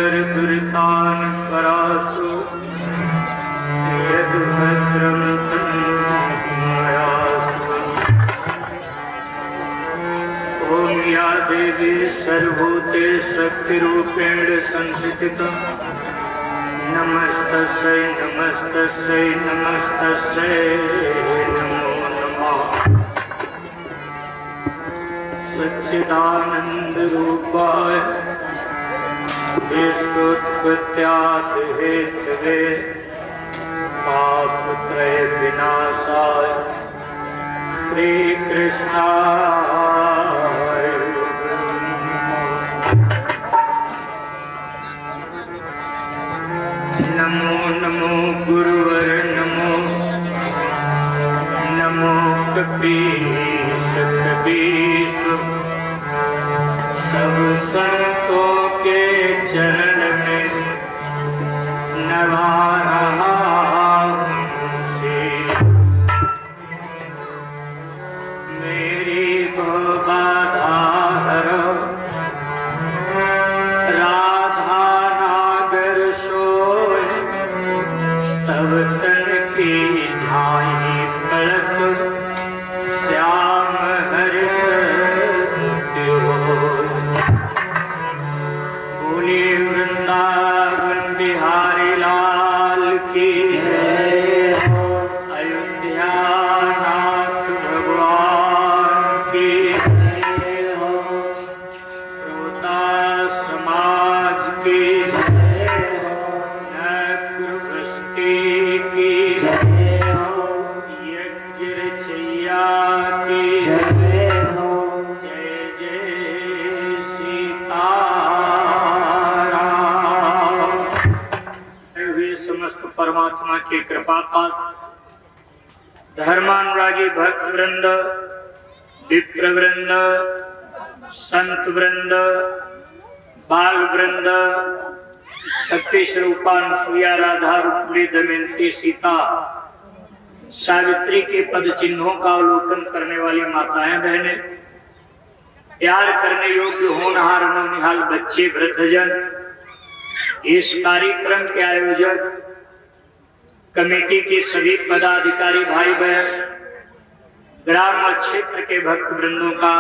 दुरितान् परासु यद्भद्रं तन्मयासु। ॐ या देवी सर्वभूते शक्तिरूपेण संस्थिता नमस्तस्यै नमस्तस्यै नमस्तस्यै नमो नमः। सच्चिदानंद रूपाय विश्वोत्पत्त्यादिहेतवे पापत्रय विनाशाय श्री कृष्णाय नमो नमो गुरुवर नमो नमो कपीश कपीश। सब संतों के चरण में नवा रहा शीश। मेरी को बाधा हरो राधा नागर सोय तब तन की झाई पलक श्याम हरि बोले वृंदावन बिहारी लाल की जय। अयोध्या नाथ भगवान की जय। श्रोता समाज की जय। नगर बस्ती की जय। यज्ञ रचैया की जय। जय जय सीताराम। वे समस्त परमात्मा की कृपा पात्र धर्मानुरागी भक्त वृंद, विप्र वृंद, संत वृंद, बाल वृंद, शक्ति स्वरूपान सुया राधा रुक्मिणी दमयंती सीता सावित्री के पद चिन्हों का अवलोकन करने वाली माताएं बहनें, प्यार करने योग्य होनहार नौनिहाल बच्चे वृद्धजन, इस कार्यक्रम के आयोजक कमेटी के सभी पदाधिकारी भाई बहन, ग्राम क्षेत्र के भक्त वृंदों का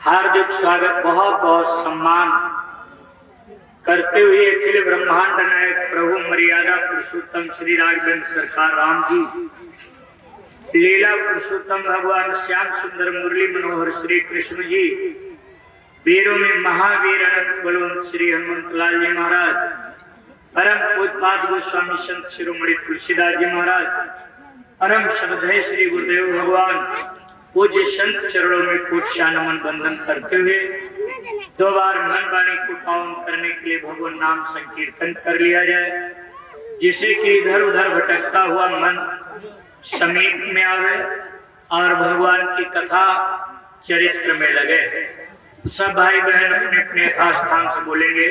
हार्दिक स्वागत बहुत बहुत सम्मान करते हुए अखिल ब्रह्मांड नायक प्रभु मर्यादा पुरुषोत्तम श्री राघवेंद्र सरकार राम जी, लीला पुरुषोत्तम भगवान श्याम सुंदर मुरली मनोहर श्री कृष्ण जी, वीरों में महावीर अनंत बलवंत श्री हनुमंत लाल जी महाराज, परम पूज्यपाद गोस्वामी संत शिरोमणि तुलसीदास जी महाराज, परम श्रद्धेय श्री गुरुदेव भगवान, पूज्य संत चरणों में कोट नमन बंदन करते हुए दो बार मन वाणी को पावन करने के लिए भगवान नाम संकीर्तन कर लिया जाए, जिसे कि इधर उधर भटकता हुआ मन समीप में आवे और भगवान की कथा चरित्र में लगे। सब भाई बहन अपने अपने स्थान से बोलेंगे।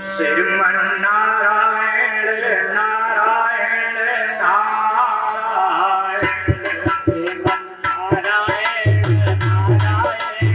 श्रीमन नारायण नारायण नारायण, श्रीमन नारायण नारायण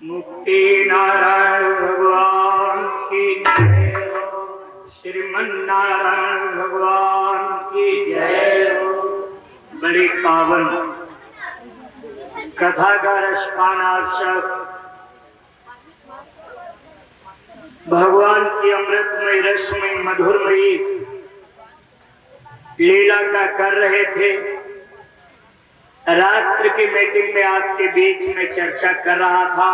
मुक्ति नारायण भगवान की जय हो। श्रीमन नारायण भगवान की जय हो। बड़ी पावन कथा का रसपान आप सब भगवान की अमृतमय रसमय मधुरमयी लीला का कर रहे थे। रात्रि की मीटिंग में आपके बीच में चर्चा कर रहा था,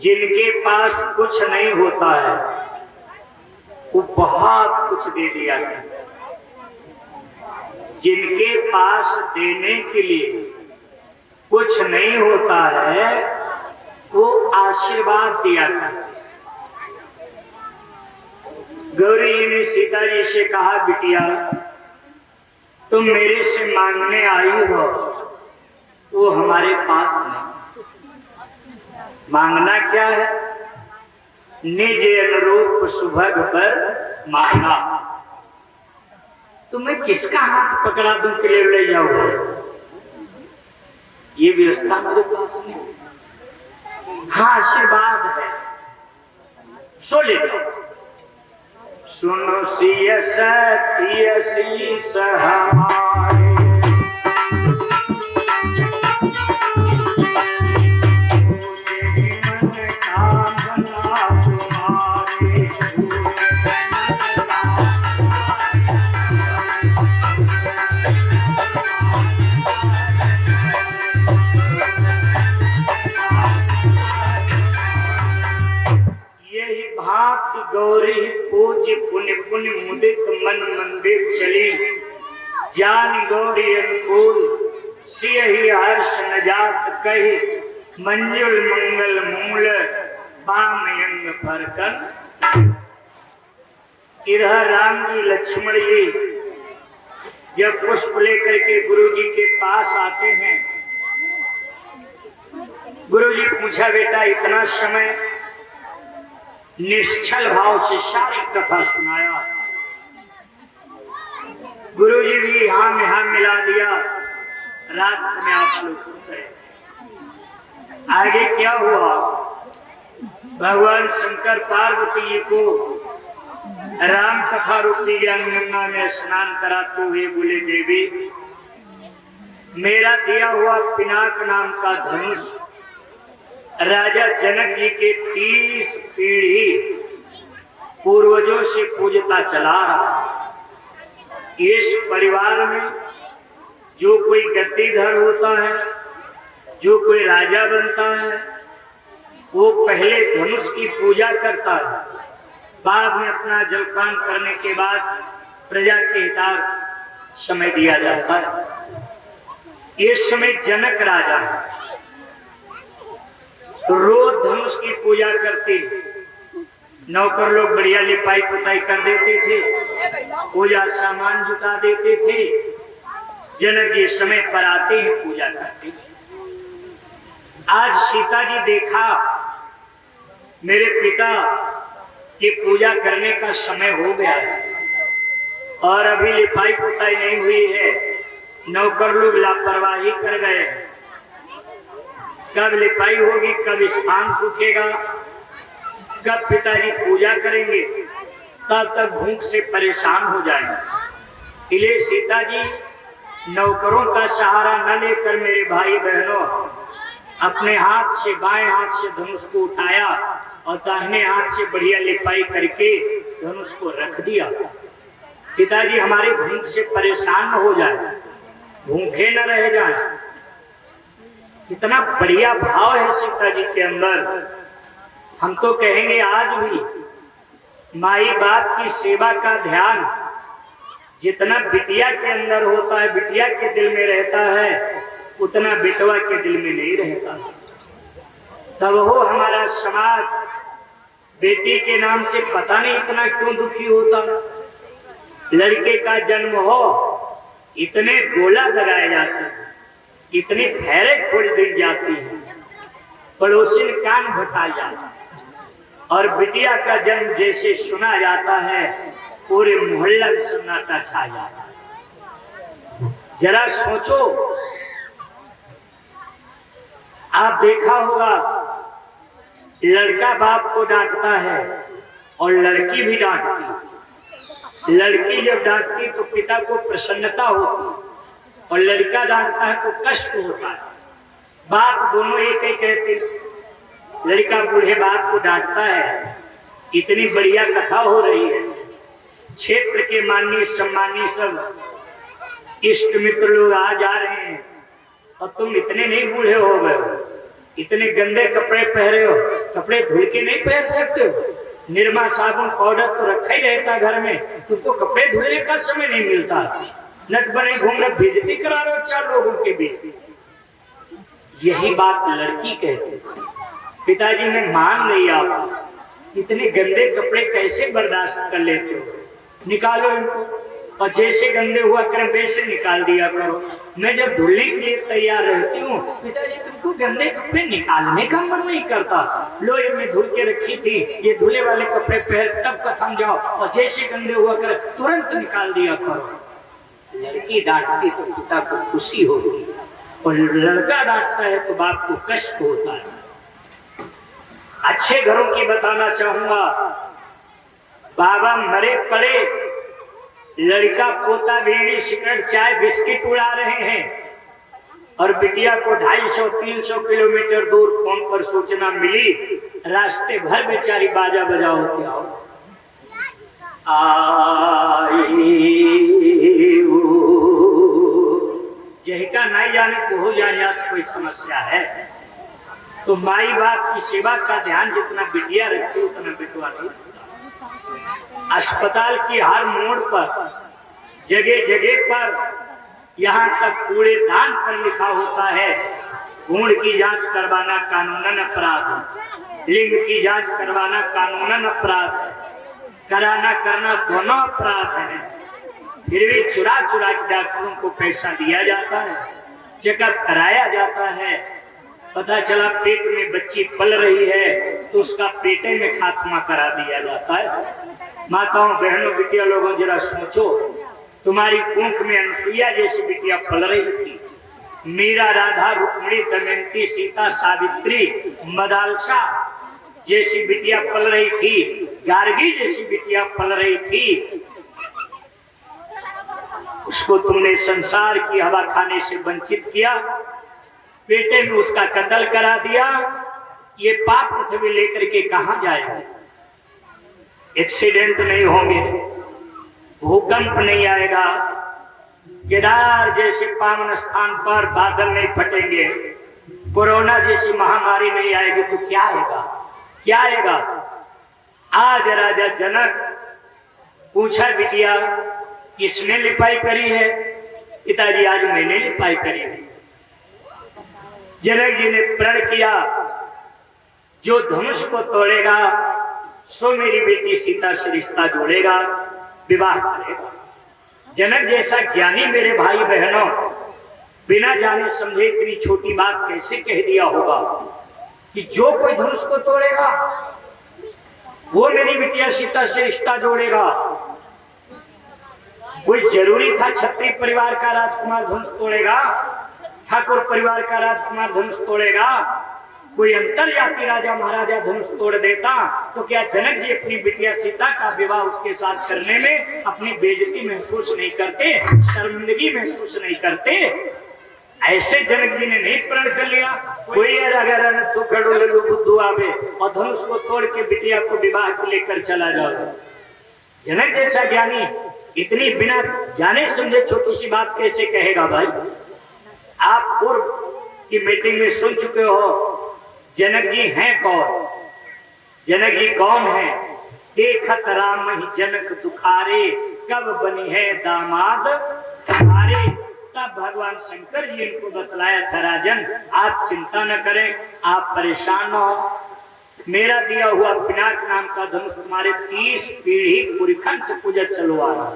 जिनके पास कुछ नहीं होता है वो बहुत कुछ दे दिया करते, जिनके पास देने के लिए कुछ नहीं होता है वो आशीर्वाद दिया करते। गौरी जी ने सीता जी से कहा, बिटिया तुम मेरे से मांगने आई हो, वो हमारे पास नहीं। मांगना क्या है? निज अनुरूप सुभग पर मांगना। तुम्हें किसका हाथ पकड़ा दूं के लिए ले जाओ, ये व्यवस्था मेरे पास नहीं। हाँ, आशीर्वाद है, सो ले जाओ। सुनो सिय सत्य शीस हमारे, मन कामना तुम्हारे। यही भांति गौरी पूज्य पुण्य पुण्य मुदित मन मंदिर चली। जान गौरी अनुकूल सियहि हर्ष न जात कही, मंजुल मंगल मूल बामयंग फरकन। इधर राम जी लक्ष्मण जी जब पुष्प लेकर के गुरु जी के पास आते हैं, गुरु जी पूछा, बेटा इतना समय निश्चल भाव से सारी कथा सुनाया, गुरुजी भी यहाँ मिला दिया, रात में आप लोग सुन रहे। आगे क्या हुआ? भगवान शंकर पार्वती जी को राम कथा रूपी गंगा में स्नान कराते हुए बोले, देवी मेरा दिया हुआ पिनाक नाम का धनुष राजा जनक जी के 30 पीढ़ी पूर्वजों से पूजता चला रहा। इस परिवार में जो कोई गद्दीधर होता है, जो कोई राजा बनता है, वो पहले धनुष की पूजा करता है, बाद में अपना जलपान करने के बाद प्रजा के हितार्थ समय दिया जाता है। इस समय जनक राजा है, तो रोज धनुष की पूजा करते, नौकर लोग बढ़िया लिपाई पुताई कर देते थे, पूजा सामान जुटा देते थे। जनक जी समय पर आते हैं, पूजा करते। आज सीता जी देखा मेरे पिता की पूजा करने का समय हो गया है और अभी लिपाई पुताई नहीं हुई है, नौकर लोग लापरवाही कर गए। कब लिपाई होगी, कब स्थान सूखेगा, कब पिताजी पूजा करेंगे, तब तक भूख से परेशान हो जाएंगे। इसलिए सीता जी नौकरों का सहारा न लेकर मेरे भाई बहनों अपने हाथ से, बाएं हाथ से धनुष को उठाया और दाहिने हाथ से बढ़िया लिपाई करके धनुष को रख दिया। पिताजी हमारे भूख से परेशान न हो जाए, भूखे न रह जाए। कितना बढ़िया भाव है सीता जी के अंदर। हम तो कहेंगे आज भी माई बाप की सेवा का ध्यान जितना बिटिया के अंदर होता है, बिटिया के दिल में रहता है, उतना बेटवा के दिल में नहीं रहता। तब हो हमारा समाज बेटी के नाम से पता नहीं इतना क्यों दुखी होता। लड़के का जन्म हो इतने गोला लगाए जाते हैं, इतनी फैरे खोल दी जाती है, पड़ोसी कान भटा जाता है। और बिटिया का जन्म जैसे सुना जाता है पूरे मोहल्ला में सन्नाटा छा जाता है। जरा सोचो, आप देखा होगा लड़का बाप को डांटता है और लड़की भी डांटती है। लड़की जब डांटती तो पिता को प्रसन्नता होती और लड़का डांटता है तो कष्ट होता है। बाप दोनों एक ही कहते। लड़का बूढ़े बाप को डांटता है, इतनी बढ़िया कथा हो रही है, क्षेत्र के माननीय सम्मानीय सब इष्ट मित्र लोग आ जा रहे हैं और तुम इतने नहीं बूढ़े हो गए हो, इतने गंदे कपड़े पहरे हो, कपड़े धुल के नहीं पहन सकते हो, निरमा साबुन पाउडर तो रखा ही रहता घर में, तुमको कपड़े धुलने का समय नहीं मिलता, नट बने घूमने बेइज्जती करा रहे हो चार लोगों के बीच। यही बात लड़की कहती, पिताजी मैं मान नहीं, आप इतने गंदे कपड़े कैसे बर्दाश्त कर लेते हो, निकालो इनको, और जैसे गंदे हुआ करें वैसे निकाल दिया करो। मैं जब धुलने के लिए तैयार रहती हूँ, पिताजी तुमको गंदे कपड़े निकालने का मन नहीं करता, लो ये मैं धुल के रखी थी, ये धुले वाले कपड़े पहन तब कथम जाओ, और जैसे गंदे हुआ करे तुरंत निकाल दिया करो। लड़की डांटती तो पिता को खुशी होगी और लड़का डांटता है तो बाप को कष्ट होता है। अच्छे घरों की बताना चाहूंगा, बाबा मरे पड़े, लड़का पोता बीड़ी सिगरेट चाय बिस्किट उड़ा रहे हैं और बिटिया को 250-300 किलोमीटर दूर फोन पर सूचना मिली, रास्ते भर बेचारी बाजा बजाओ के आओ जहिका नहीं जाने को हो जाए या तो कोई समस्या है। तो माई बाप की सेवा का ध्यान जितना बिटिया रखती उतना बिटवा नहीं। अस्पताल की हर मोड़ पर, जगह जगह पर, यहाँ तक कूड़ेदान पर लिखा होता है खून की जांच करवाना कानूनन अपराध है, लिंग की जांच करवाना कानूनन अपराध है, कराना करना दोनों अपराध है। फिर भी चुरा चुरा के डॉक्टरों को पैसा दिया जाता है, चेकअप कराया जाता है। पता चला पेट में बच्ची पल रही है तो उसका पेटे में खात्मा करा दिया जाता है। माताओं बहनों बिटिया लोगों जरा सोचो, तुम्हारी कुंख में अनसुईया जैसी बिटिया पल रही थी, मीरा राधा रुक्मिणी दमयंती सीता सावित्री मदालसा जैसी बिटिया पल रही थी, गार्गी जैसी बिटिया पल रही थी, उसको तुमने संसार की हवा खाने से वंचित किया, बेटे में उसका कत्ल करा दिया। ये पाप पृथ्वी लेकर के कहां जाएगा? एक्सीडेंट नहीं होंगे, भूकंप नहीं आएगा, केदार जैसे पावन स्थान पर बादल नहीं फटेंगे, कोरोना जैसी महामारी नहीं आएगी, तो क्या आएगा? क्या आएगा? आज राजा जनक पूछा बिटिया किसने लिपाई करी है? पिताजी आज मैंने लिपाई करी है। जनक जी ने प्रण किया जो धनुष को तोड़ेगा सो मेरी बेटी सीता से रिश्ता जोड़ेगा, विवाह करेगा। जनक जैसा ज्ञानी मेरे भाई बहनों बिना जाने समझे इतनी छोटी बात कैसे कह दिया होगा कि जो कोई धनुष को तोड़ेगा वो मेरी बिटिया सीता से रिश्ता जोड़ेगा। कोई जरूरी था क्षत्रिय परिवार का राजकुमार धनुष तोड़ेगा, ठाकुर परिवार का राजकुमार धनुष तोड़ेगा? कोई अंतर्जातीय राजा महाराजा धनुष तोड़ देता तो क्या जनक जी अपनी बिटिया सीता का विवाह उसके साथ करने में अपनी बेइज्जती महसूस नहीं करते, शर्मिंदगी महसूस नहीं करते? ऐसे जनक जी ने नहीं प्रण कर लिया। कोई अगर तो खड़ो बुद्धू आवे और धनुष को तोड़ के बिटिया को विवाह को लेकर चला जाओ। जनक जैसा ज्ञानी इतनी बिना जाने समझे छोटी सी बात कैसे कहेगा? भाई आप पूर्व की मीटिंग में सुन चुके हो जनक जी हैं कौन? जनक जी कौन है? देखत राम ही जनक दुखारे, कब बनी है दामाद तुम्हारे। तब भगवान शंकर जी इनको बतलाया था, राजन आप चिंता न करें, आप परेशान न हो, मेरा दिया हुआ पिनाक नाम का धनुष तुम्हारे 30 पीढ़ी पुरखन से पूजा चलवा रहा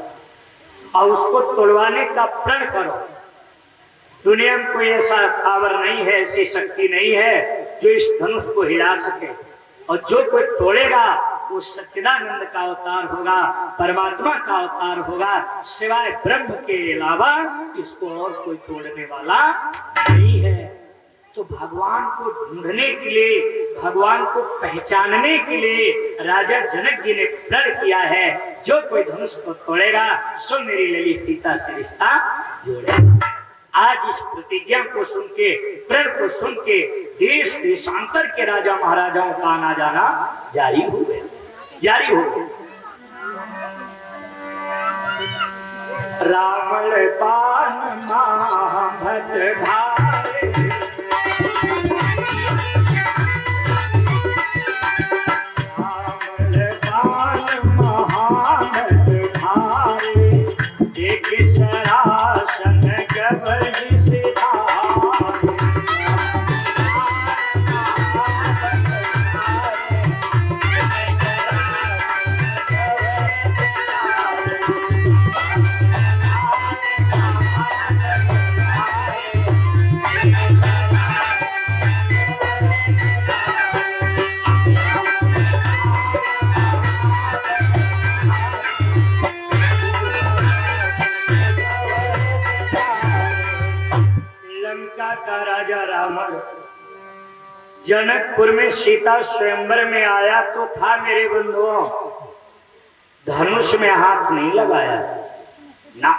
और उसको तोड़वाने का प्रण करो। दुनिया में कोई ऐसा पावर नहीं है, ऐसी शक्ति नहीं है जो इस धनुष को हिला सके, और जो कोई तोड़ेगा वो सच्चिदानंद का अवतार होगा, परमात्मा का अवतार होगा, सिवाय ब्रह्म के अलावा इसको और कोई तोड़ने वाला नहीं है। तो भगवान को ढूंढने के लिए, भगवान को पहचानने के लिए राजा जनक जी ने प्रण किया है, जो कोई धनुष को तोड़ेगा सो मेरी लली सीता से रिश्ता जोड़ेगा। आज इस प्रतिज्ञा को सुन के, प्रण को सुन के देश देशांतर के राजा महाराजाओं का आना जाना जारी हो गया, जारी हो गया। रावण पान महाभद्र धारे, रावण पान महाभद्र धारे, एक सरासन गबरी से का राजा रावण जनकपुर में सीता स्वयंवर में आया तो था मेरे बंधुओं, धनुष में हाथ नहीं लगाया ना।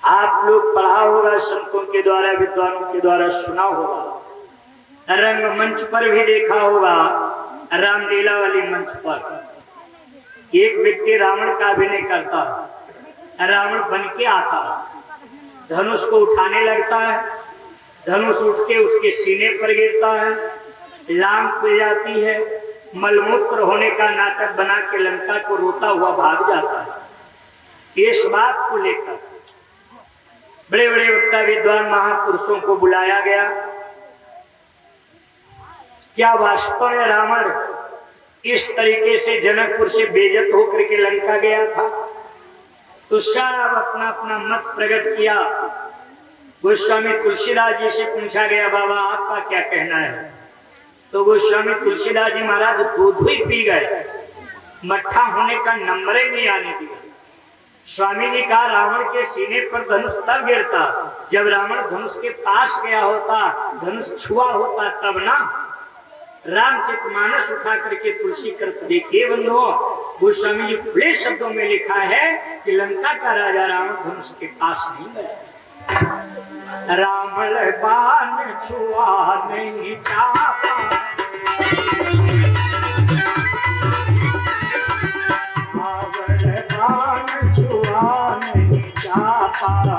आप लोग पढ़ा होगा, संतों के द्वारा, विद्वानों के द्वारा सुना होगा, रंगमंच पर भी देखा होगा, रामलीला वाली मंच पर एक व्यक्ति रावण का अभिनय करता, रावण बन के आता, धनुष को उठाने लगता है, धनुष उठ के उसके सीने पर गिरता है, लांग खुल जाती है, मलमूत्र होने का नाटक बना के लंका को रोता हुआ भाग जाता है। इस बात को लेकर बड़े बड़े वक्ता विद्वान महापुरुषों को बुलाया गया। क्या वास्तव में रावण इस तरीके से जनकपुर से बेइज्जत होकर के लंका गया था? तो सब अपना अपना मत प्रकट किया। गोस्वामी तुलसीदास जी से पूछा गया, बाबा आपका क्या कहना है? तो गोस्वामी तुलसीदास जी महाराज दूध ही पी गए, मट्ठा होने का नंबर ही नहीं आने दिया। स्वामी जी कहा, रावण के सीने पर धनुष तब गिरता जब रावण धनुष के पास गया होता, धनुष छुआ होता तब ना। रामचरितमानस उठा करके तुलसी कर देखिए बंधुओं, गोस्वामी जी खुले शब्दों में लिखा है कि लंका का राजा रावण धनुष के पास नहीं गया। रावण बाण छुआ नहीं चाहा, रावण बाण छुआ नहीं चाहा,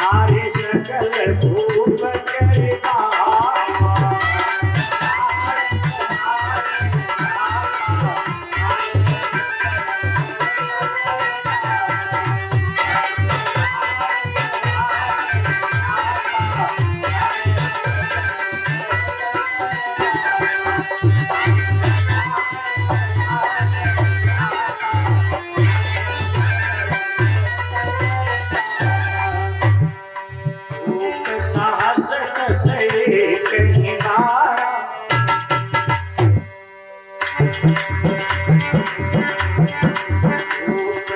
हारे सकल भूप करता।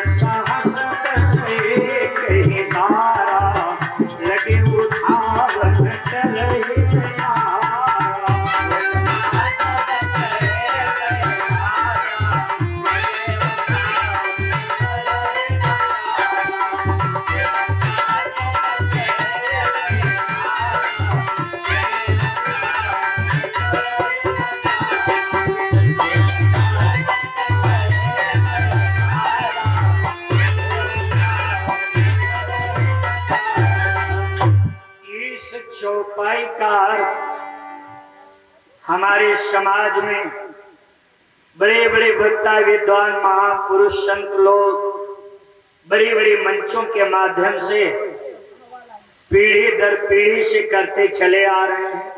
साहस चौपाई का हमारे समाज में बड़े बड़े वक्ता विद्वान महापुरुष संत लोग बड़े बड़े मंचों के माध्यम से पीढ़ी दर पीढ़ी से करते चले आ रहे हैं।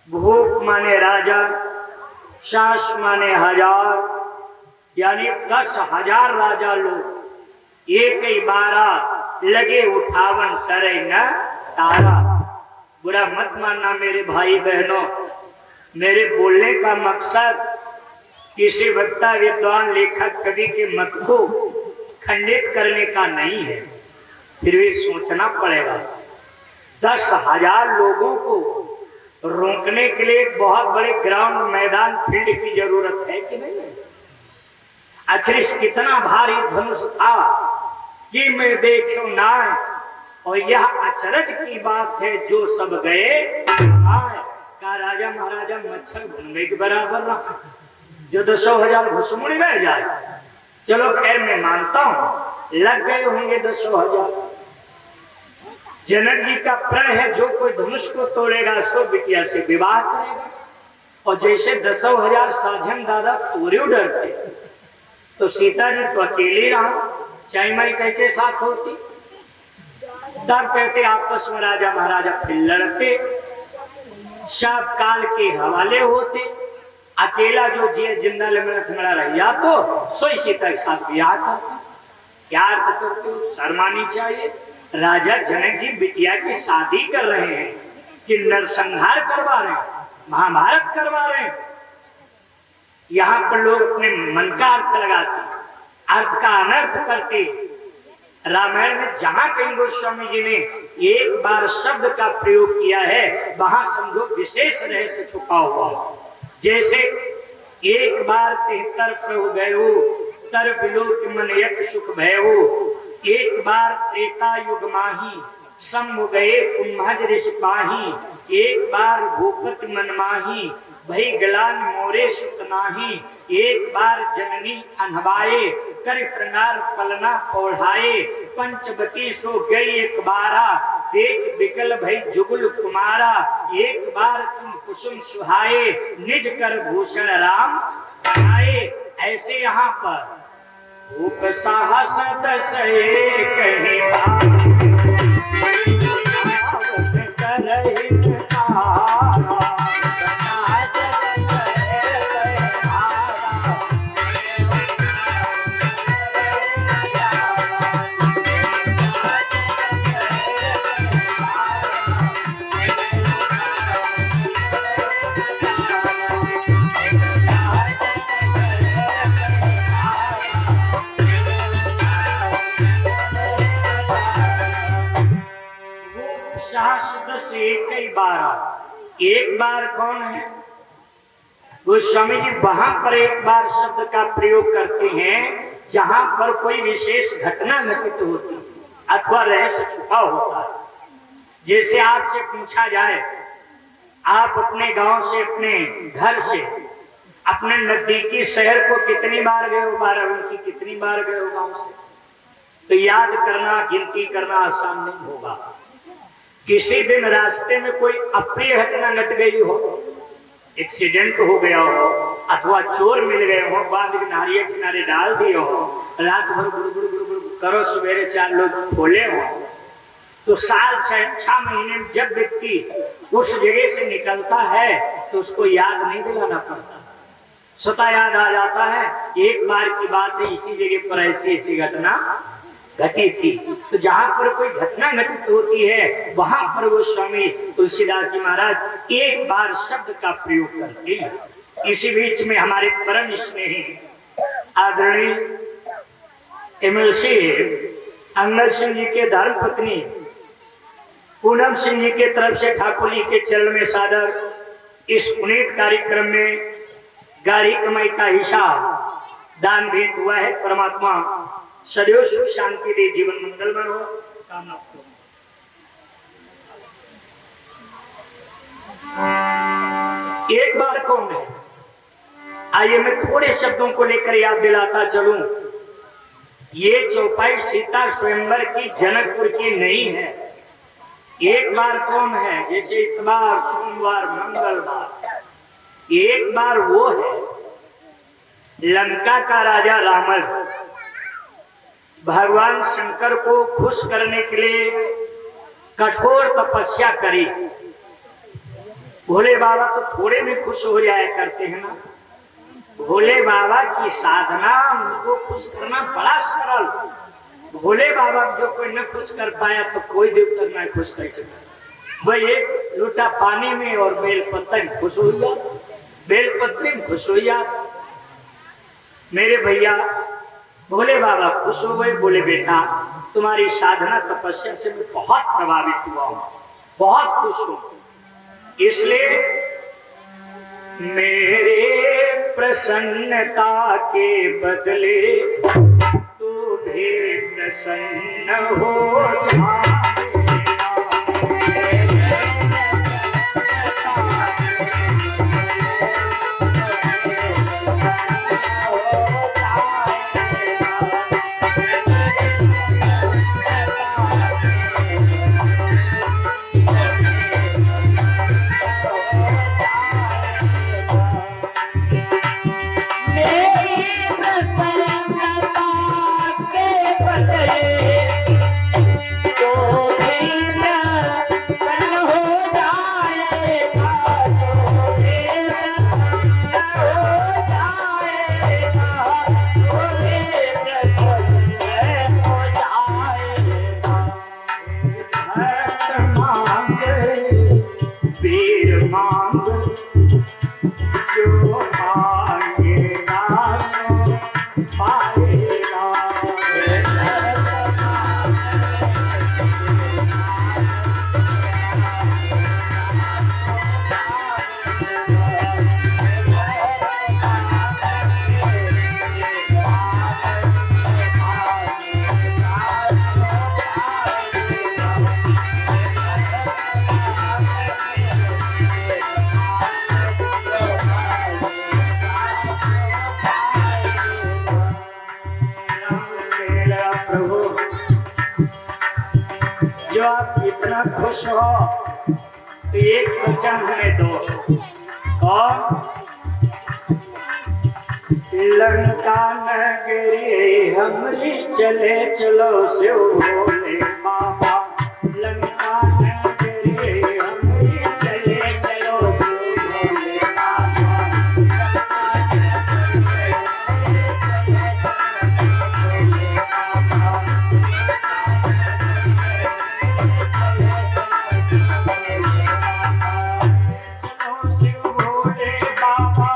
भूप माने राजा, सास माने हजार, यानी 10,000 राजा लोग एक ही बारा लगे उठावन करे न तारा। बुरा मत मानना मेरे भाई बहनों, मेरे बोलने का मकसद किसी वक्ता विद्वान लेखक कवि के मत को खंडित करने का नहीं है, फिर भी सोचना पड़ेगा। 10,000 लोगों को रोकने के लिए बहुत बड़े ग्राउंड मैदान फील्ड की जरूरत है कि नहीं है? आखिर कितना भारी धनुष था कि मैं देखूं ना, और यह अचरज की बात है जो सब गए का राजा महाराजा मच्छर घूमने के बराबर रहा, जो 10,000 घुसमुड़ी रह जाए। चलो खैर मैं मानता हूं लग गए होंगे 10,000। जनक जी का प्रण है जो कोई धनुष को तोड़ेगा सो बिटिया से विवाह करेगा। और जैसे 10,000 साझन दादा तोड़े डरते, तो सीता जी तो अकेली रहा, चाई माई कहते साथ होती। तब कहते आपस में राजा महाराजा फिर लड़ते, सब काल के हवाले होते। अकेला जो जिए जिंदा लमड़ा रहिया तो सोई सीता के साथ ब्याह करता। क्या अर्थ करते हो? शर्मानी चाहिए। राजा जनक जी बिटिया की शादी कर रहे हैं कि नरसंहार करवा रहे हैं, महाभारत करवा रहे हैं। यहाँ पर लोग अपने मन का अर्थ लगाते, अर्थ का अनर्थ करते। रामायण में जहां कहीं गोस्वामी जी ने एक बार शब्द का प्रयोग किया है, वहां समझो विशेष रहस्य छुपा हुआ। जैसे एक बार 73 प्रभु गयो, तर बिलोक मन यक सुख भयो। एक बार त्रेता युग माही, सम गए कुंभज ऋषि पाही। एक बार भूपत मन माही, भई गलान मोरे सुत नाही। एक बार जननी अनहवाए, कर श्रृंगार पलना ओढ़ाए। पंचवटी सो गई एक बारा, देख बिकल भई जुगुल कुमारा। एक बार तुम कुसुम सुहाए, निज कर भूषण राम बनाए। ऐसे यहाँ पर भूप साहस दस कहीं कई बार। एक बार कौन है? गोस्वामी जी वहां पर एक बार शब्द का प्रयोग करते हैं जहां पर कोई विशेष घटना घटित होती अथवा रहस्य छुपा होता है। जैसे आपसे पूछा जाए, आप अपने गांव से, अपने घर से, अपने नजदीकी शहर को कितनी बार गए हो, बाराबंकी कितनी बार गए हो गांव से, तो याद करना, गिनती करना आसान नहीं होगा। किसी दिन रास्ते में कोई अप्रिय घटना घट गई हो, एक्सीडेंट हो गया हो, अथवा चोर मिल गए हो, बांध के नारियल किनारे डाल दिए हो, रात भर गुड़ करो, सवेरे 4 लोग खोले हो, तो साल 6 महीने में जब व्यक्ति उस जगह से निकलता है तो उसको याद नहीं दिलाना पड़ता, स्वतः याद आ जाता है। एक बार की बात है, इसी जगह पर ऐसी घटना घटी थी। तो जहां पर कोई घटना घटित होती है वहां पर वो स्वामी तुलसीदास जी महाराज एक बार शब्द का प्रयोग करते हैं। इसी बीच में हमारे परम स्नेही आदरणीय MLC अंगद सिंह जी के धर्म पत्नी पूनम सिंह जी के तरफ से ठाकुर जी के चरण में सादर इस पुनीत कार्यक्रम में गाड़ी कमाई का हिसाब दान भेंट हुआ है। परमात्मा सदैव सुख शांति दे, जीवन मंगलमय हो। कामना एक बार कौन है? आइए मैं थोड़े शब्दों को लेकर याद दिलाता चलूं। ये चौपाई सीता स्वयंवर की जनकपुर की नहीं है, एक बार कौन है? जैसे इतवार, सोमवार, मंगलवार। एक बार वो है लंका का राजा रावण भगवान शंकर को खुश करने के लिए कठोर तपस्या करी। भोले बाबा तो थोड़े में खुश हो जाया करते हैं ना। भोले बाबा की साधना उनको खुश करना बड़ा सरल। भोले बाबा जो कोई न खुश कर पाया तो कोई देवता न खुश कर सकता। वह एक लोटा पानी में और बेलपत्र में खुश हो जाता, बेलपत्र में खुश हो जाता। मेरे भैया भोले बाबा खुश हो गए। बोले बेटा तुम्हारी साधना तपस्या से मैं बहुत प्रभावित हुआ हूं, बहुत खुश हूं, इसलिए मेरे प्रसन्नता के बदले तू भी प्रसन्न हो जा। जो आप इतना खुश हो तो एक वचन हमें दो। और लंका नगरी हमरी चले चलो शिव भोले बाबा। लंका नगरी हमरी चले चलो शिव भोले बाबा। चलो शिव भोले बाबा,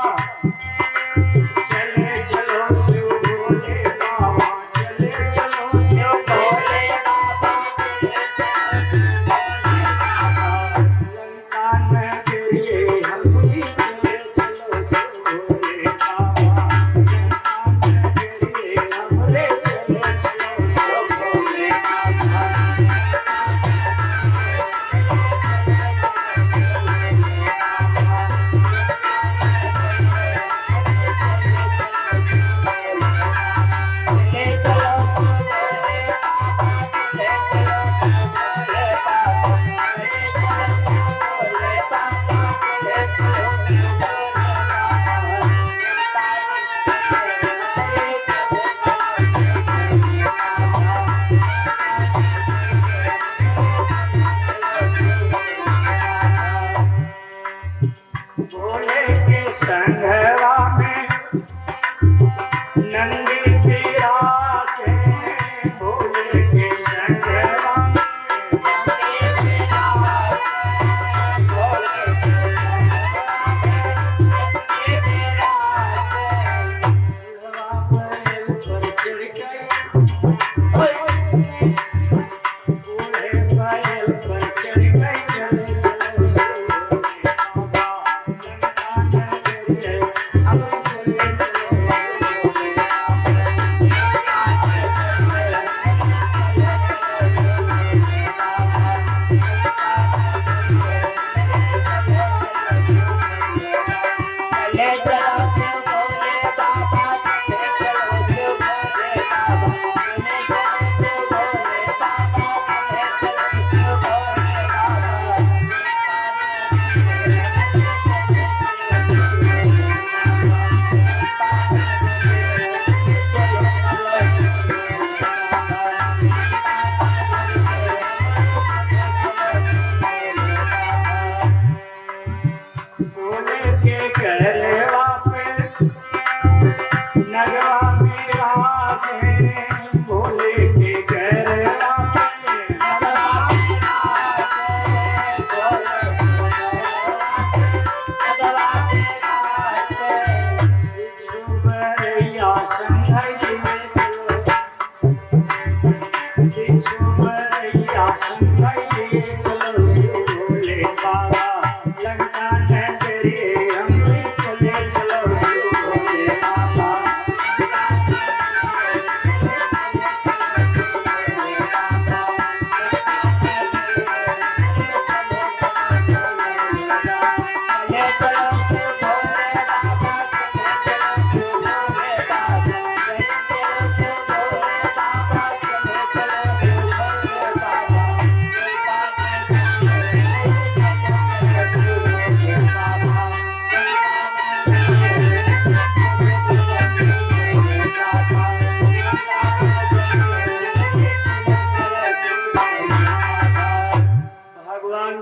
चले चलो शिव भोले बाबा।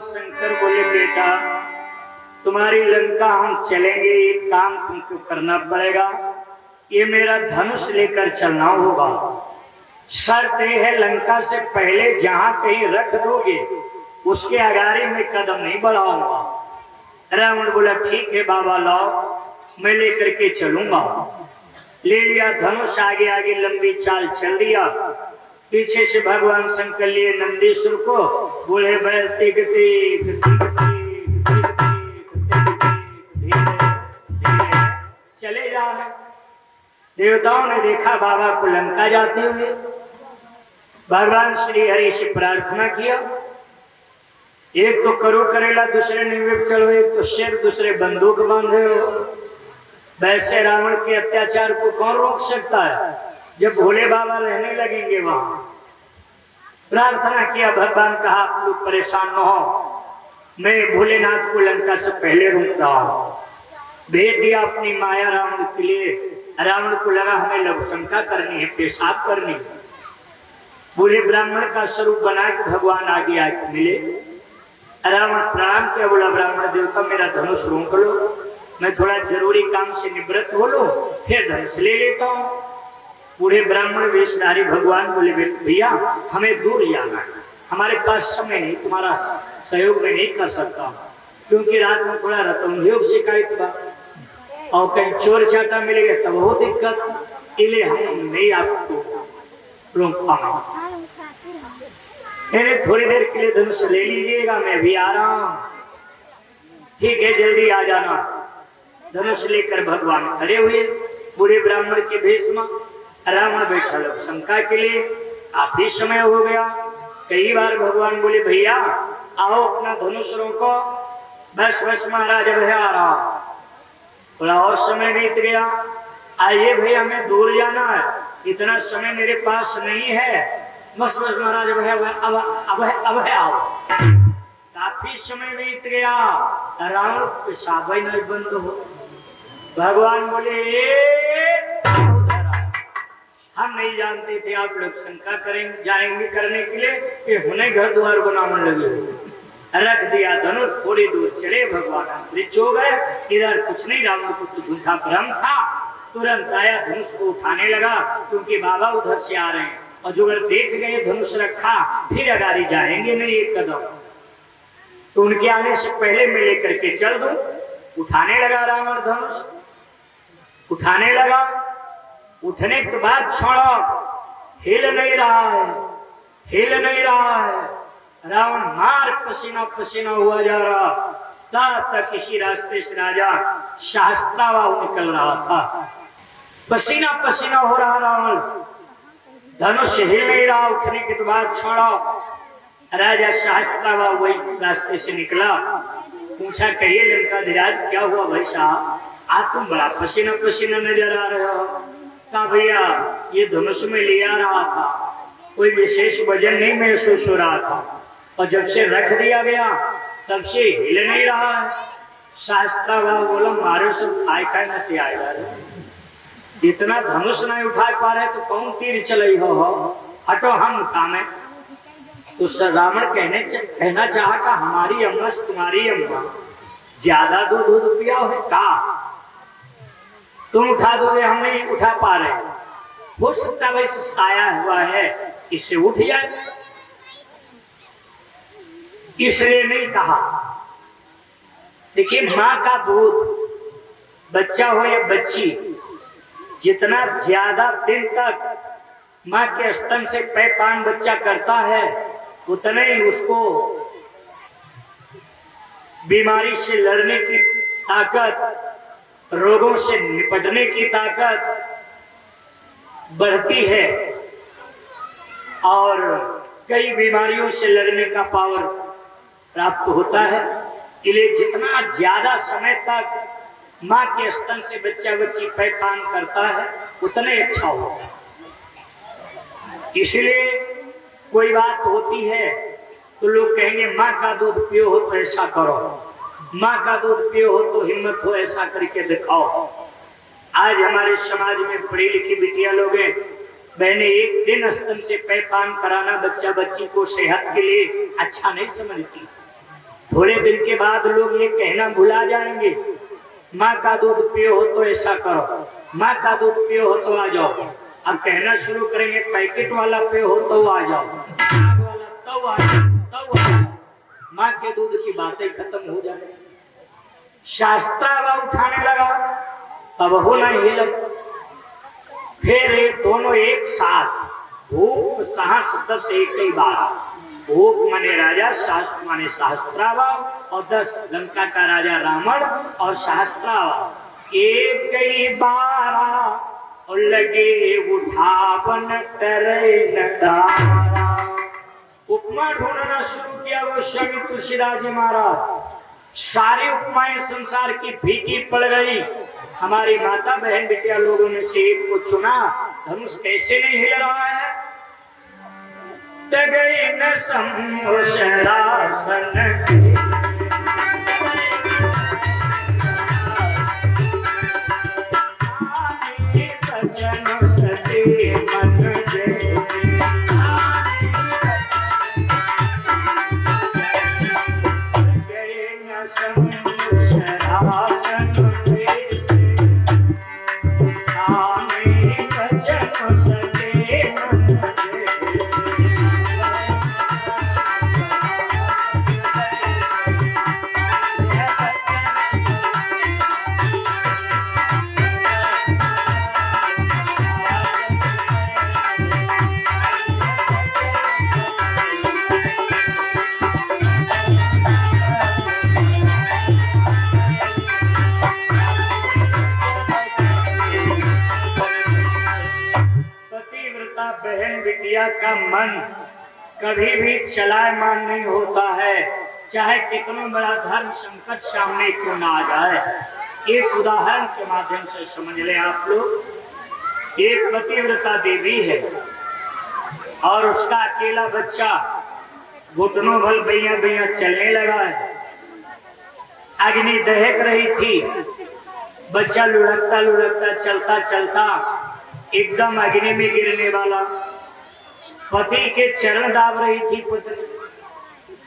शंकर बोले बेटा तुम्हारी लंका हम चलेंगे, एक काम तुमको करना पड़ेगा, ये मेरा धनुष लेकर चलना होगा। शर्त यह है लंका से पहले जहां कहीं रख दोगे उसके अगारे में कदम नहीं बढ़ाऊंगा। रावण बोला ठीक है बाबा लाओ, मैं लेकर के चलूंगा। ले लिया धनुष, आगे आगे लंबी चाल चल दिया। पीछे से भगवान शंकर लिए नंदीश्वर को, बोले बैल तिग तिग तिग तिग धीरे चले जा रहे। देवताओं ने देखा बाबा को लंका जाते हुए, भगवान श्री हरि से प्रार्थना किया, एक तो करो करेला, दूसरे निर्विक चलो, एक तो शेर, दूसरे बंदूक बांधे हो। वैसे रावण के अत्याचार को कौन रोक सकता है जब भोले बाबा रहने लगेंगे वहां। प्रार्थना किया, भगवान कहा आप लोग परेशान न हो, मैं भोलेनाथ को लंका से पहले रोक रहा हूं। भेज दिया अपनी माया रावण के लिए। रावण को लगा हमें लघुशंका करनी है, पेशाब करनी है। बोले ब्राह्मण का स्वरूप बना के भगवान आगे आके मिले। रावण प्रणाम किया, बोला ब्राह्मण देवता मेरा धनुष रोक लो, मैं थोड़ा जरूरी काम से निवृत्त हो लो, फिर धनुष ले लेता हूँ। बूढ़े ब्राह्मण वेशधारी भगवान बोले भैया हमें दूर जाना है, हमारे पास समय नहीं, तुम्हारा सहयोग में नहीं कर सकता, क्योंकि रात में थोड़ा रतनयोग शिकायत बा और कहीं चोर चाटा मिलेगा तब वो दिक्कत, इसलिए हम नहीं आपको रोक पाऊंगा। थोड़ी देर के लिए धनुष ले लीजिएगा, मैं भी आ रहा हूं। ठीक है जल्दी आ जाना। धनुष लेकर भगवान खड़े हुए, बूढ़े ब्राह्मण के भेष में। रावण बैठा लोग शंका के लिए, काफी समय हो गया। कई बार भगवान बोले भैया आओ अपना धनुष रोको। बस बस महाराज भैया आ रहा। थोड़ा और समय बीत गया, आइए भैया हमें दूर जाना है, इतना समय मेरे पास नहीं है। बस बस महाराज भैया अब आओ। काफी समय बीत गया, रावण पेशाब ही नहीं बंद हो। भगवान बोले हम नहीं जानते थे आप लोग शंका करेंगे जाएंगे करने के लिए कि हुने घर द्वार बनाने लगे। रख दिया धनुष, थोड़ी दूर चले, भगवान अंतरिक्ष हो गए। इधर कुछ नहीं, रावण को तो झूठा भ्रम था। तुरंत आया, धनुष को उठाने लगा, क्योंकि बाबा उधर से आ रहे हैं और जो अगर देख गए धनुष रखा फिर अगाड़ी जाएंगे नहीं एक कदम, तो उनके आने से पहले मैं लेकर के चल दूं। उठाने लगा रावण धनुष, उठाने लगा। उठने के बाद छोड़ो, हिल नहीं रहा है, हिल नहीं रहा है। रावण मार पसीना पसीना हुआ जा रहा, तब तक किसी रास्ते से राजा शास्त्राबाहु निकल रहा था। पसीना पसीना हो रहा रावण, धनुष हिल नहीं रहा। उठने के बाद छोड़ो, राजा शास्त्राबाहु वही रास्ते से निकला। पूछा कहिए लंकाधिराज क्या हुआ भाई साहब, आज तुम बड़ा पसीना पसीना नजर आ रहे हो। कहा भैया ये धनुष में लिया रहा था, कोई विशेष वजन नहीं महसूस हो रहा था, और जब से रख दिया गया तब से हिल नहीं रहा है। शास्त्राबाहु बोला मारे सब खाए खाए न से आएगा, इतना धनुष नहीं उठा पा रहे तो कौन तीर चलाई हो, हटो हम उठाने। तो रावण कहना चाहा का हमारी अम्मा तुम्हारी अम्मा ज्यादा दूध पिया है का, तुम उठा दोगे, हम नहीं उठा पा रहे। हो सकता वैसे आया हुआ है, इससे उठ जाए, इसलिए नहीं कहा। देखिए माँ का दूध, बच्चा हो या बच्ची, जितना ज्यादा दिन तक माँ के स्तन से पैपान बच्चा करता है उतने ही उसको बीमारी से लड़ने की ताकत, रोगों से निपटने की ताकत बढ़ती है और कई बीमारियों से लड़ने का पावर प्राप्त होता है। इसलिए जितना ज्यादा समय तक माँ के स्तन से बच्चा बच्ची पैपान करता है उतने अच्छा होता है। इसलिए कोई बात होती है तो लोग कहेंगे माँ का दूध पियो हो तो ऐसा करो, माँ का दूध पियो हो तो हिम्मत हो ऐसा करके दिखाओ। आज हमारे समाज में पढ़ी लिखी बिटिया लोग हैं, बहने एक दिन स्तन से पैपान कराना बच्चा बच्ची को सेहत के लिए अच्छा नहीं समझती। थोड़े दिन के बाद लोग ये कहना भुला जाएंगे, माँ का दूध पियो हो तो ऐसा करो, माँ का दूध पियो हो तो आ जाओ। अब कहना शुरू करेंगे पैकेट वाला पियो हो तो आ जाओ, तब आ जाओ। माँ के दूध की बातें खत्म हो जाए। शास्त्रावा उठाने लगा, तब हो नहीं लगा। फिर दोनों एक साथ भूप साहस शब्द से एक ही बार, भूप माने राजा, शास्त्र माने शास्त्रावा, और 10 लंका का राजा रावण और शास्त्रावा एक ही बार और लगे उठावन करे नदारा। उपमा ढूंढना शुरू किया वो स्वामी तुलसीदास जी महाराज। सारी उपमाएं संसार की फीकी पड़ गई। हमारी माता बहन बिटिया लोगों ने से एक को चुना, धनुष कैसे नहीं हिल रहा है। गई न शरासन बचन सते मन जैसे, गए न शरासन बचन सते मन बहन बिटिया का मन कभी भी चलायमान नहीं होता है, चाहे कितना बड़ा धर्म संकट सामने क्यों ना आ जाए। एक उदाहरण के माध्यम से समझ ले आप लोग। एक पतिव्रता देवी है और उसका अकेला बच्चा घुटनों भर बैया बैया चलने लगा है। अग्नि दहक रही थी, बच्चा लुढ़कता लुढ़कता चलता चलता एकदम अग्नि में गिरने वाला। पति के चरण दाब रही थी पुत्री।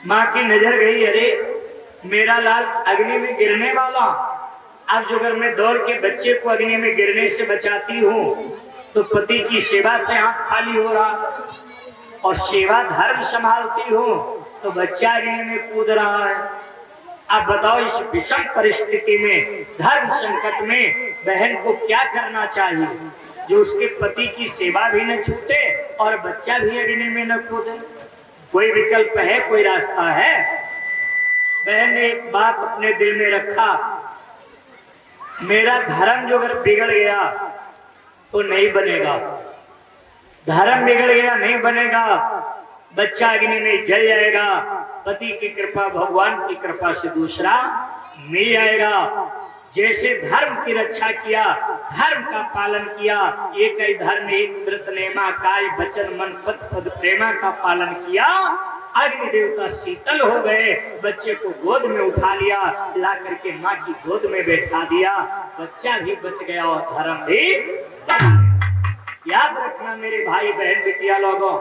माँ की नजर गई, अरे मेरा लाल अग्नि में गिरने वाला। अब जो अगर मैं दौड़ के बच्चे को अग्नि में गिरने से बचाती हूँ तो पति की सेवा से हाथ खाली हो रहा, और सेवा धर्म संभालती हूँ तो बच्चा अग्नि में कूद रहा है। अब बताओ इस विषम परिस्थिति में, धर्म संकट में बहन को क्या करना चाहिए जो उसके पति की सेवा भी न छूटे और बच्चा भी अग्नि में न कूदे। कोई विकल्प है, कोई रास्ता है? बहन ने एक बात अपने दिल में रखा, मेरा धर्म जो अगर बिगड़ गया तो नहीं बनेगा, धर्म बिगड़ गया नहीं बनेगा, बच्चा अग्नि में जल जाएगा, पति की कृपा भगवान की कृपा से दूसरा मिल जाएगा। जैसे धर्म की रक्षा किया, धर्म का पालन किया, एक ही धर्म एक व्रत नेमा काय वचन मन पद प्रेमा का पालन किया, अग्नि देवता शीतल हो गए, बच्चे को गोद में उठा लिया, ला करके माँ की गोद में बैठा दिया, बच्चा भी बच गया और धर्म भी। याद रखना मेरे भाई बहन बिटिया लोगों,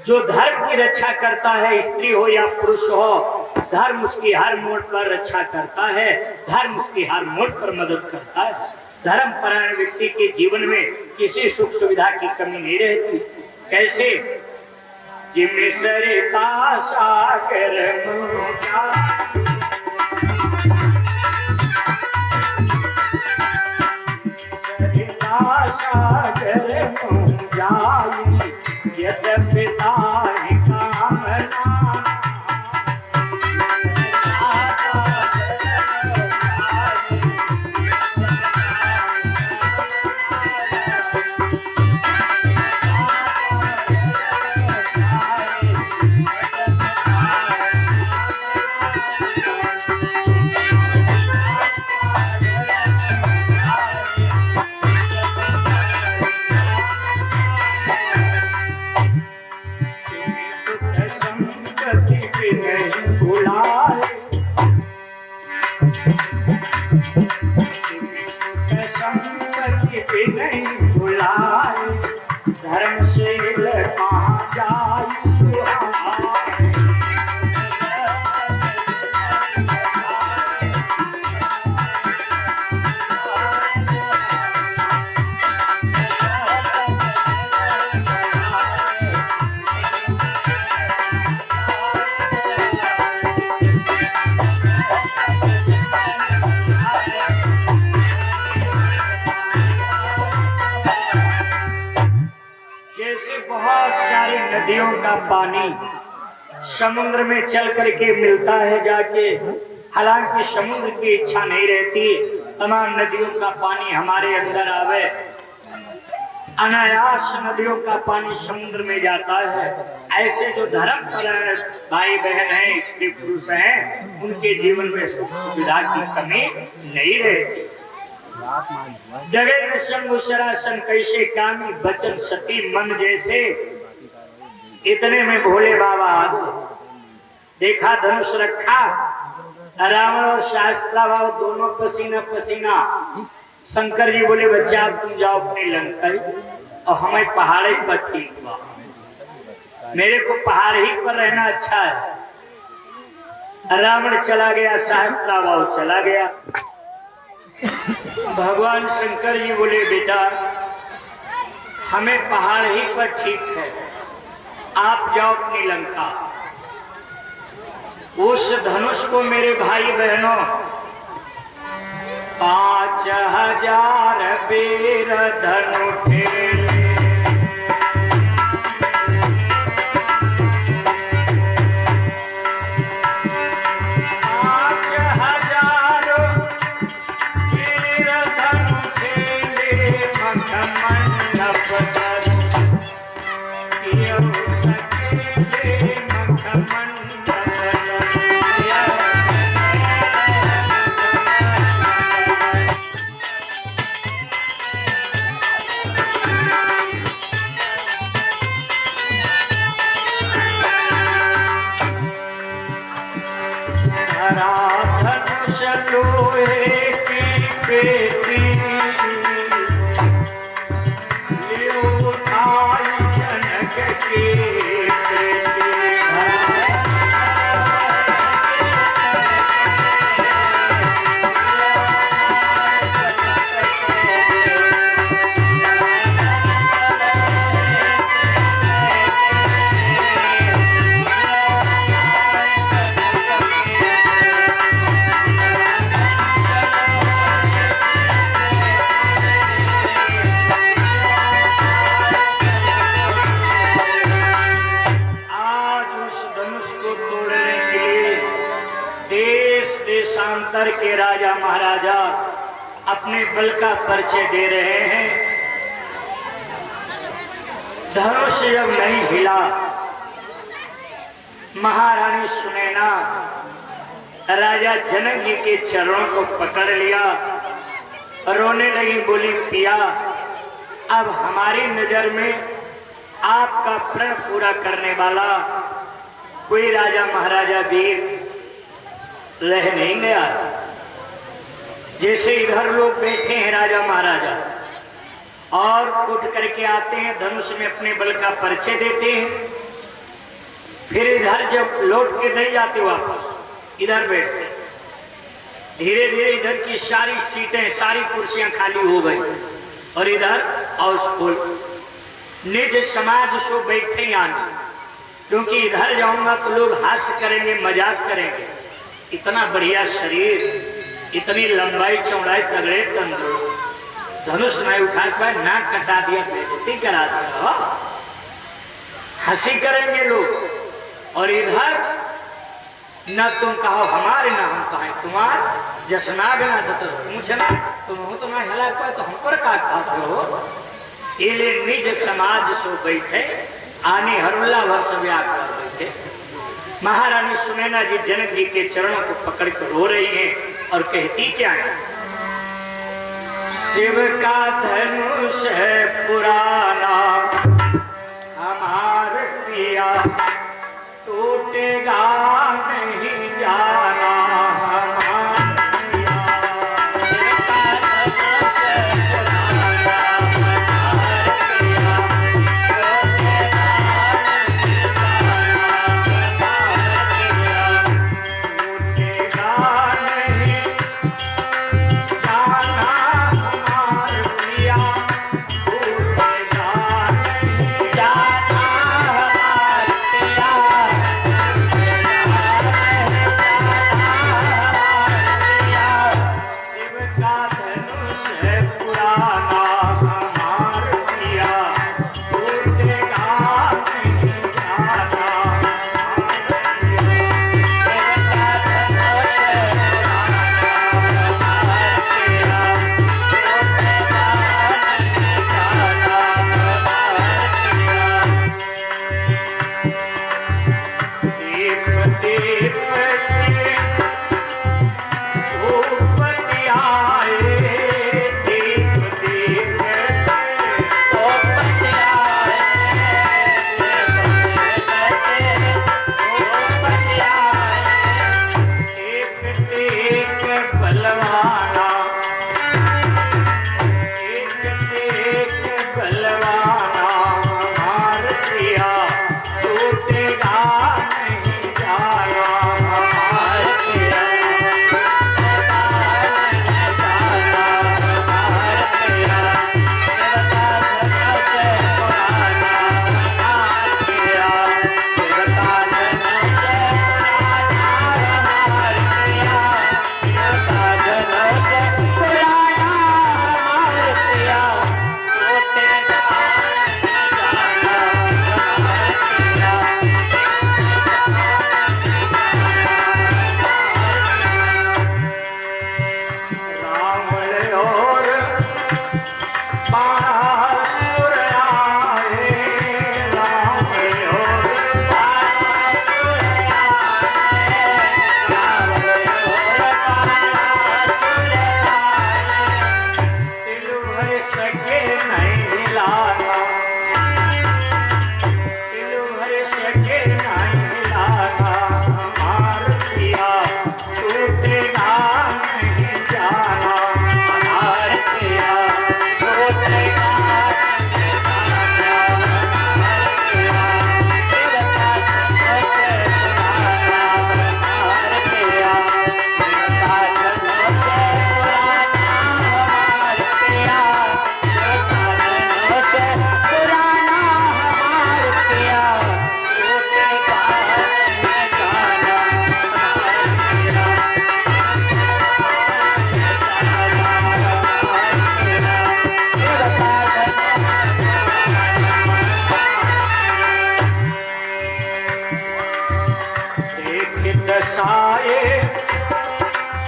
जो धर्म की रक्षा करता है, स्त्री हो या पुरुष हो, धर्म उसकी हर मोड़ पर रक्षा करता है, धर्म उसकी हर मोड़ पर मदद करता है। धर्म परायण व्यक्ति के जीवन में किसी सुख सुविधा की कमी नहीं रहती। कैसे? जिम्मे सरिता सागर सरिता सागर जाई यद्यपि ताहि कामना नदियों का पानी समुद्र में चल करके मिलता है जाके, हालांकि समुद्र की इच्छा नहीं रहती तमाम नदियों का पानी हमारे अंदर आवे, अनायास नदियों का पानी समुद्र में जाता है। ऐसे जो धर्म पर भाई बहन हैं, स्त्री पुरुष हैं, उनके जीवन में सुख सुविधा की कमी नहीं रहती। जगह संग सरासन कैसे कामी, बचन सती मन जैसे। इतने में भोले बाबा आ गए। देखा धनुष रखा, रावण और शास्त्रा बाबू दोनों पसीना पसीना। शंकर जी बोले बच्चा अब तुम जाओ अपनी लंका, और हमें पहाड़ पर ठीक हुआ, मेरे को पहाड़ ही पर रहना अच्छा है। रावण चला गया, शास्त्रा बाबू चला गया। भगवान शंकर जी बोले बेटा हमें पहाड़ ही पर ठीक है, आप जाओ अपनी लंका। उस धनुष को मेरे भाई बहनों 5000 वीर धनु ठेले, 5000 वीर धनु ठेले, मखमंडप धनु कियो सकेले, मखमंडप धनुष लोहे की पेटी, लियो उठाई जनक की बेटी। देशांतर के राजा महाराजा अपने बल का परिचय दे रहे हैं। धनुष जब नहीं हिला, महारानी सुनैना राजा जनक जी के चरणों को पकड़ लिया, रोने लगी, बोली पिया अब हमारी नजर में आपका प्रण पूरा करने वाला कोई राजा महाराजा वीर रह नहीं गया। जैसे इधर लोग बैठे हैं राजा महाराजा और उठ करके आते हैं, धनुष में अपने बल का परिचय देते हैं, फिर इधर जब लौट के नहीं जाते वापस इधर बैठते, धीरे धीरे इधर की सारी सीटें सारी कुर्सियां खाली हो गई और इधर हाउसफुल। निज समाज सो बैठे आने, क्योंकि इधर जाऊंगा तो लोग हास्य करेंगे, मजाक करेंगे। इतना बढ़िया शरीर, इतनी लंबाई चौड़ाई, तगड़े तंदुरुस्त, धनुष नहीं उठा पाए, नाक कटा दिया, बेइज्जती करा दिया, हंसी करेंगे लोग। और इधर न तुम कहो हमारे, ना हम कहें तुम्हार, जसनाग ना तो पूछना तुम हो तो ना हिला पाए तो हम पर का खाते हो। इले निज समाज सो बैठे, आने हरुल्ला वर्ष व्याग कर बैठे। महारानी सुनैना जी जनक जी के चरणों को पकड़ कर रो रही हैं और कहती क्या है, शिव का धनुष है पुराना हमार पिया, टूटेगा नहीं जाना हमार पिया।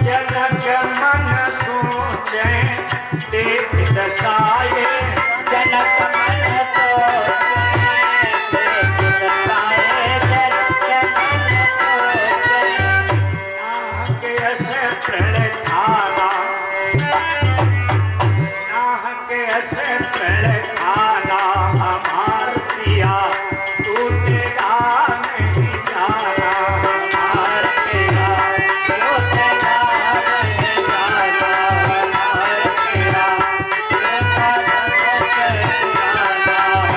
जनक मन सोचे देख दशाए, जनक मन सोचे देख दशाए, जनक मन सोचे नाहक यश प्रण खाना, नाहक यश प्रण खाना हमार पिया टूटेगा नहीं जाना, हमार पिया टूटेगा नहीं जाना, हमार पिया टूटेगा नहीं जाना, हमार पिया टूटेगा नहीं जाना, हमार पिया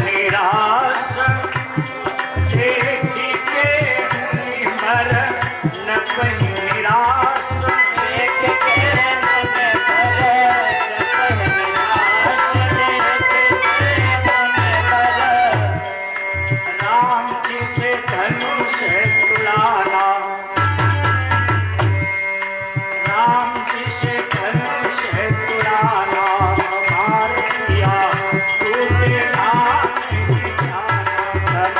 निराश देखी के मर न कहीं निराश, देख के मन भरे, जब निराश देख के मन भरे, राम जी से धनुष तुलाना, राम जी से धनुष तुलाना हमार पिया टूटेगा नहीं जाना, हमार पिया टूटेगा नहीं जाना, हमार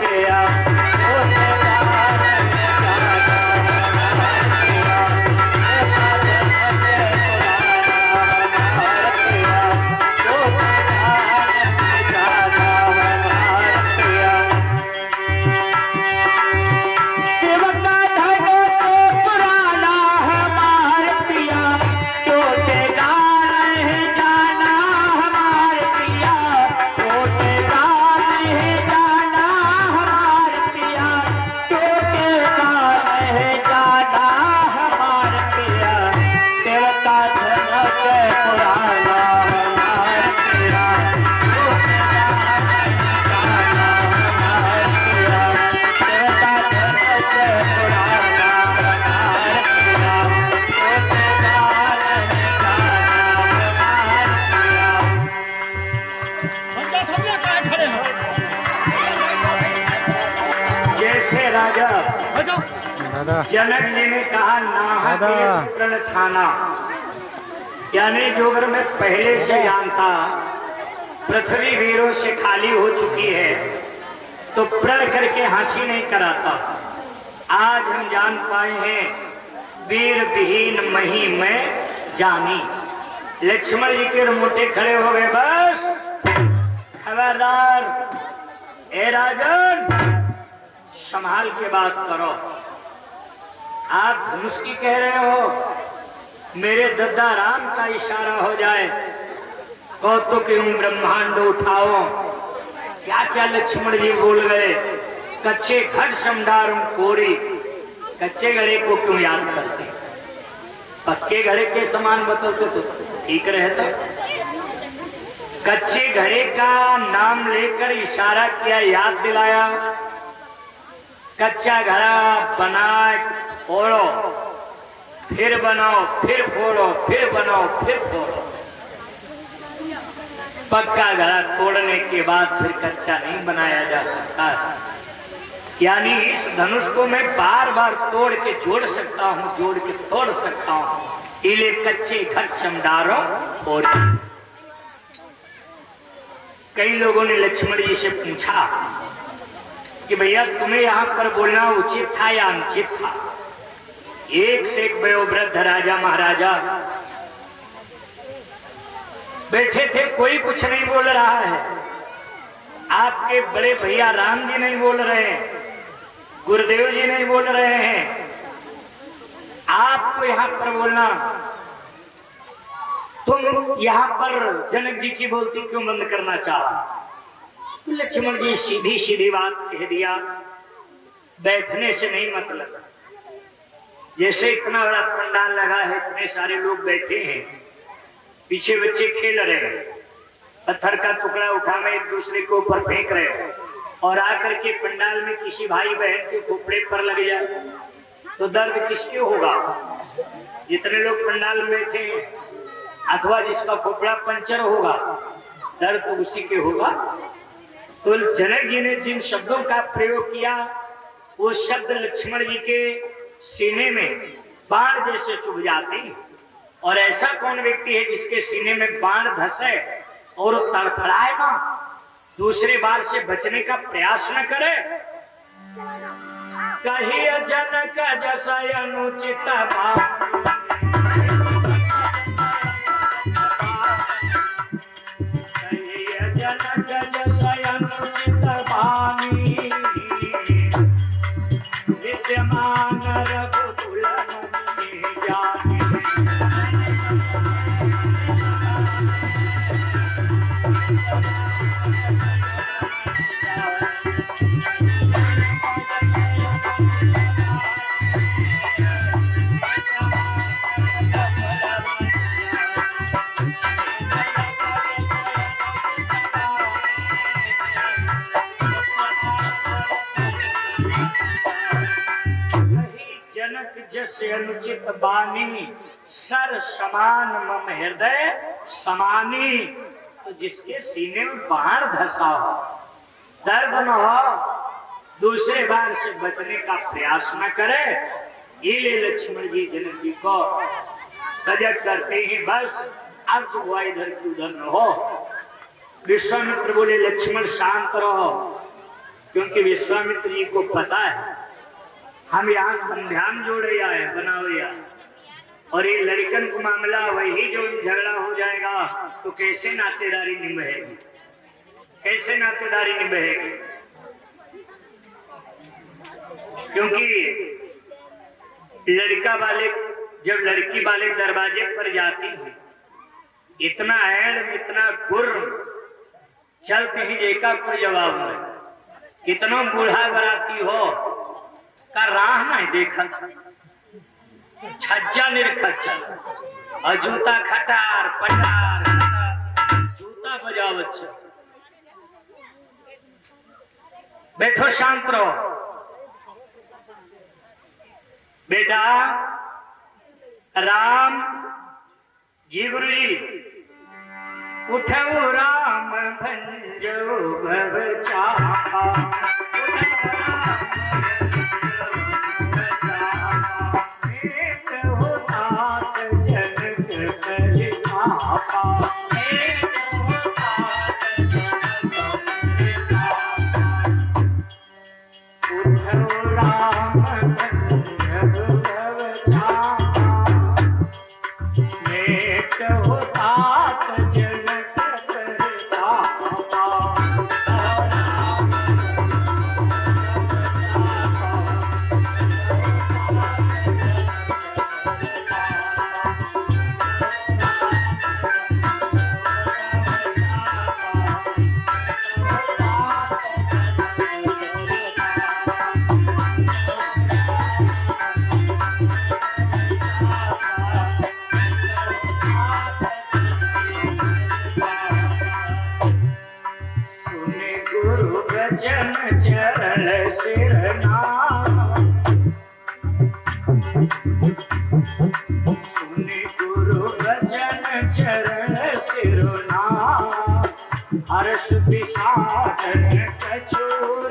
पिया टूटेगा नहीं जाना, हमार पिया टूटेगा नहीं जाना, हमार पिया सेवका धनो तो पुराना, हमार पिया टूटेगा नहीं जाना, हमार पिया टूटेगा नहीं जाना, हमार पिया टूटेगा नहीं जाना, हमार पिया देवता धनो से पुराना, हमार पिया टूटेगा नहीं जाना, हमार पिया देवता धनो से पुराना, हमार पिया टूटेगा नहीं जाना, हमार पिया। जैसे राजा जनक जी ने कहा नाहक यश प्रण खाना, यानी जो अगर मैं पहले से जानता पृथ्वी वीरों से खाली हो चुकी है तो प्रण करके हंसी नहीं कराता। आज हम जान पाए हैं वीर विहीन मही में जानी। लक्ष्मण जी के मोटे खड़े हो गए, बस खबरदार ए राजन संभाल के बात करो। आप धनुष की कह रहे हो, मेरे दद्दा राम का इशारा हो जाए कौतुक यूं ब्रह्मांड उठाओ। क्या क्या लक्ष्मण जी बोल गए, कच्चे घट समडारुम कोरी। कच्चे घड़े को क्यों याद करते, पक्के घड़े के समान बतलते तो ठीक रहता। कच्चे घड़े का नाम लेकर इशारा किया, याद दिलाया। कच्चा घड़ा बनाए फोड़ो, फिर बनाओ, फिर फोड़ो, फिर बनाओ, फिर फोड़ो। पक्का घड़ा तोड़ने के बाद फिर कच्चा नहीं बनाया जा सकता। यानी इस धनुष को मैं बार बार तोड़ के जोड़ सकता हूँ, जोड़ के तोड़ सकता हूँ। इले कच्चे घट समडारो और कई लोगों ने लक्ष्मण जी से पूछा कि भैया तुम्हें यहाँ पर बोलना उचित था या अनुचित था। एक से एक वयोवृद्ध राजा महाराजा बैठे थे, कोई कुछ नहीं बोल रहा है। आपके बड़े भैया राम जी नहीं बोल रहे हैं, गुरुदेव जी नहीं बोल रहे हैं। आपको यहाँ पर बोलना, तुम यहाँ पर जनक जी की बोलती क्यों बंद करना चाहा। लक्ष्मण जी सीधी सीधी बात कह दिया, बैठने से नहीं मतलब। जैसे इतना बड़ा पंडाल लगा है, इतने सारे लोग बैठे हैं, पीछे बच्चे खेल रहे हैं, पत्थर का टुकड़ा उठा में एक दूसरे के ऊपर फेंक रहे हैं और आकर के पंडाल में किसी भाई बहन के खोपड़े पर लग जाए तो दर्द किसके होगा? जितने लोग पंडाल में थे अथवा जिसका खोपड़ा पंचर होगा, दर्द तो उसी के होगा। तो जनक जी ने जिन शब्दों का प्रयोग किया वो शब्द लक्ष्मण जी के सीने में बाण जैसे चुभ जाते हैं। और ऐसा कौन व्यक्ति है जिसके सीने में बाण धसे और तड़फड़ाए ना, दूसरे बार से बचने का प्रयास न करे? कहिए जनक जैसा अनुचित भामी विद्यमान रघुकुल में जाने। जैसे अनुचित बानी सर समान मम हृदय समानी। तो जिसके सीने में बाण धसा हो, दर्द न हो, दूसरे बार से बचने का प्रयास न करे, ये ले लक्ष्मण जी जनक जी को सजग करते ही बस अब जो हुआ इधर की उधर न हो। विश्वामित्र बोले लक्ष्मण शांत रहो, क्योंकि विश्वामित्र जी को पता है हम यहाँ संध्यान जोड़े आए बनावे आए, और ये लड़कन को मामला वही जो झगड़ा हो जाएगा तो कैसे नातेदारी निभाएगी, कैसे नातेदारी निभाएगी? क्योंकि लड़का वाले जब लड़की वाले दरवाजे पर जाती है, इतना ऐड इतना गुर चलते ही देखा कोई जवाब नहीं। कितना बूढ़ा बराती हो का राह नहीं देखा, छज्जा निर्खच्चा और जूता खटार पटार जूता बजावत। बैठो शांत रहो बेटा। राम जी गुरु जी उठो राम भंजो भव चाहा। जन चरण सिर सुने गुरु वचन चरण सिर हर्ष विषादन कछुर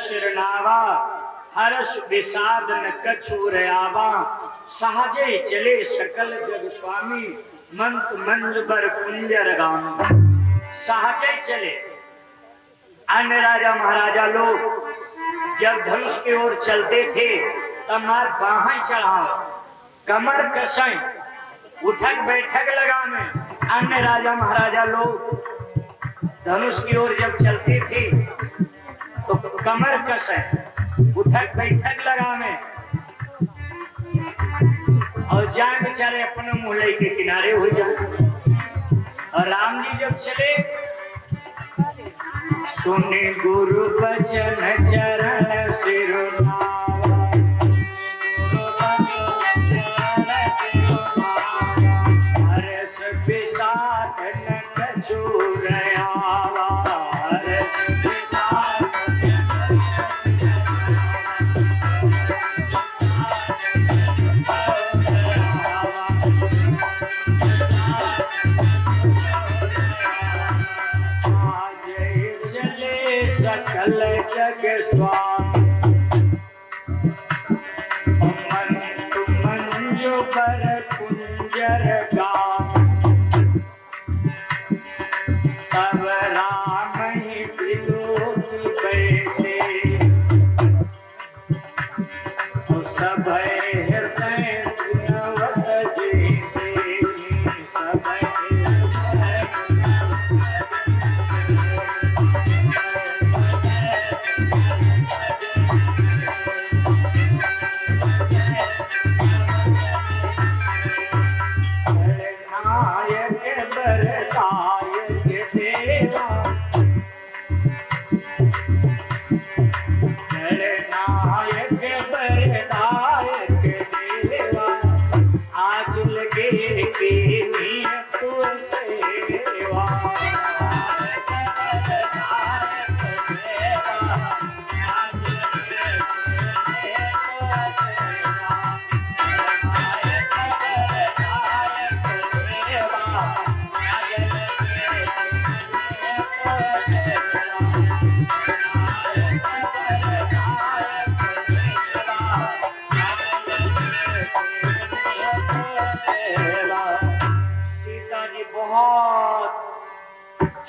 सिर नावा, हर्ष विषाद न कछु रयावा। सहजे चले सकल जग स्वामी, मंत मंज बर कुंजर गाम। सहजे चले। अन्य राजा महाराजा लोग जब धनुष की ओर चलते थे तब मार बाहें चढ़ाओ, कमर कसाई, उठक बैठक लगा में। अन्य राजा महाराजा लोग धनुष की ओर जब चलते थे तो कमर कसाई, उठक बैठक लगा में और जाए बेचारे अपने मुहल्ले के किनारे हो जाए। और राम जी जब चले, सुने गुरु बचन चरण सिरुनावा, हर्ष विषाद न कछु रयावा, हर्ष विषाद सकल जग स्वामी, मंतु मंजु पर कुंजर गाम। तब राम ही विलोकी बैठे, सब हृदय नवत जेते, सब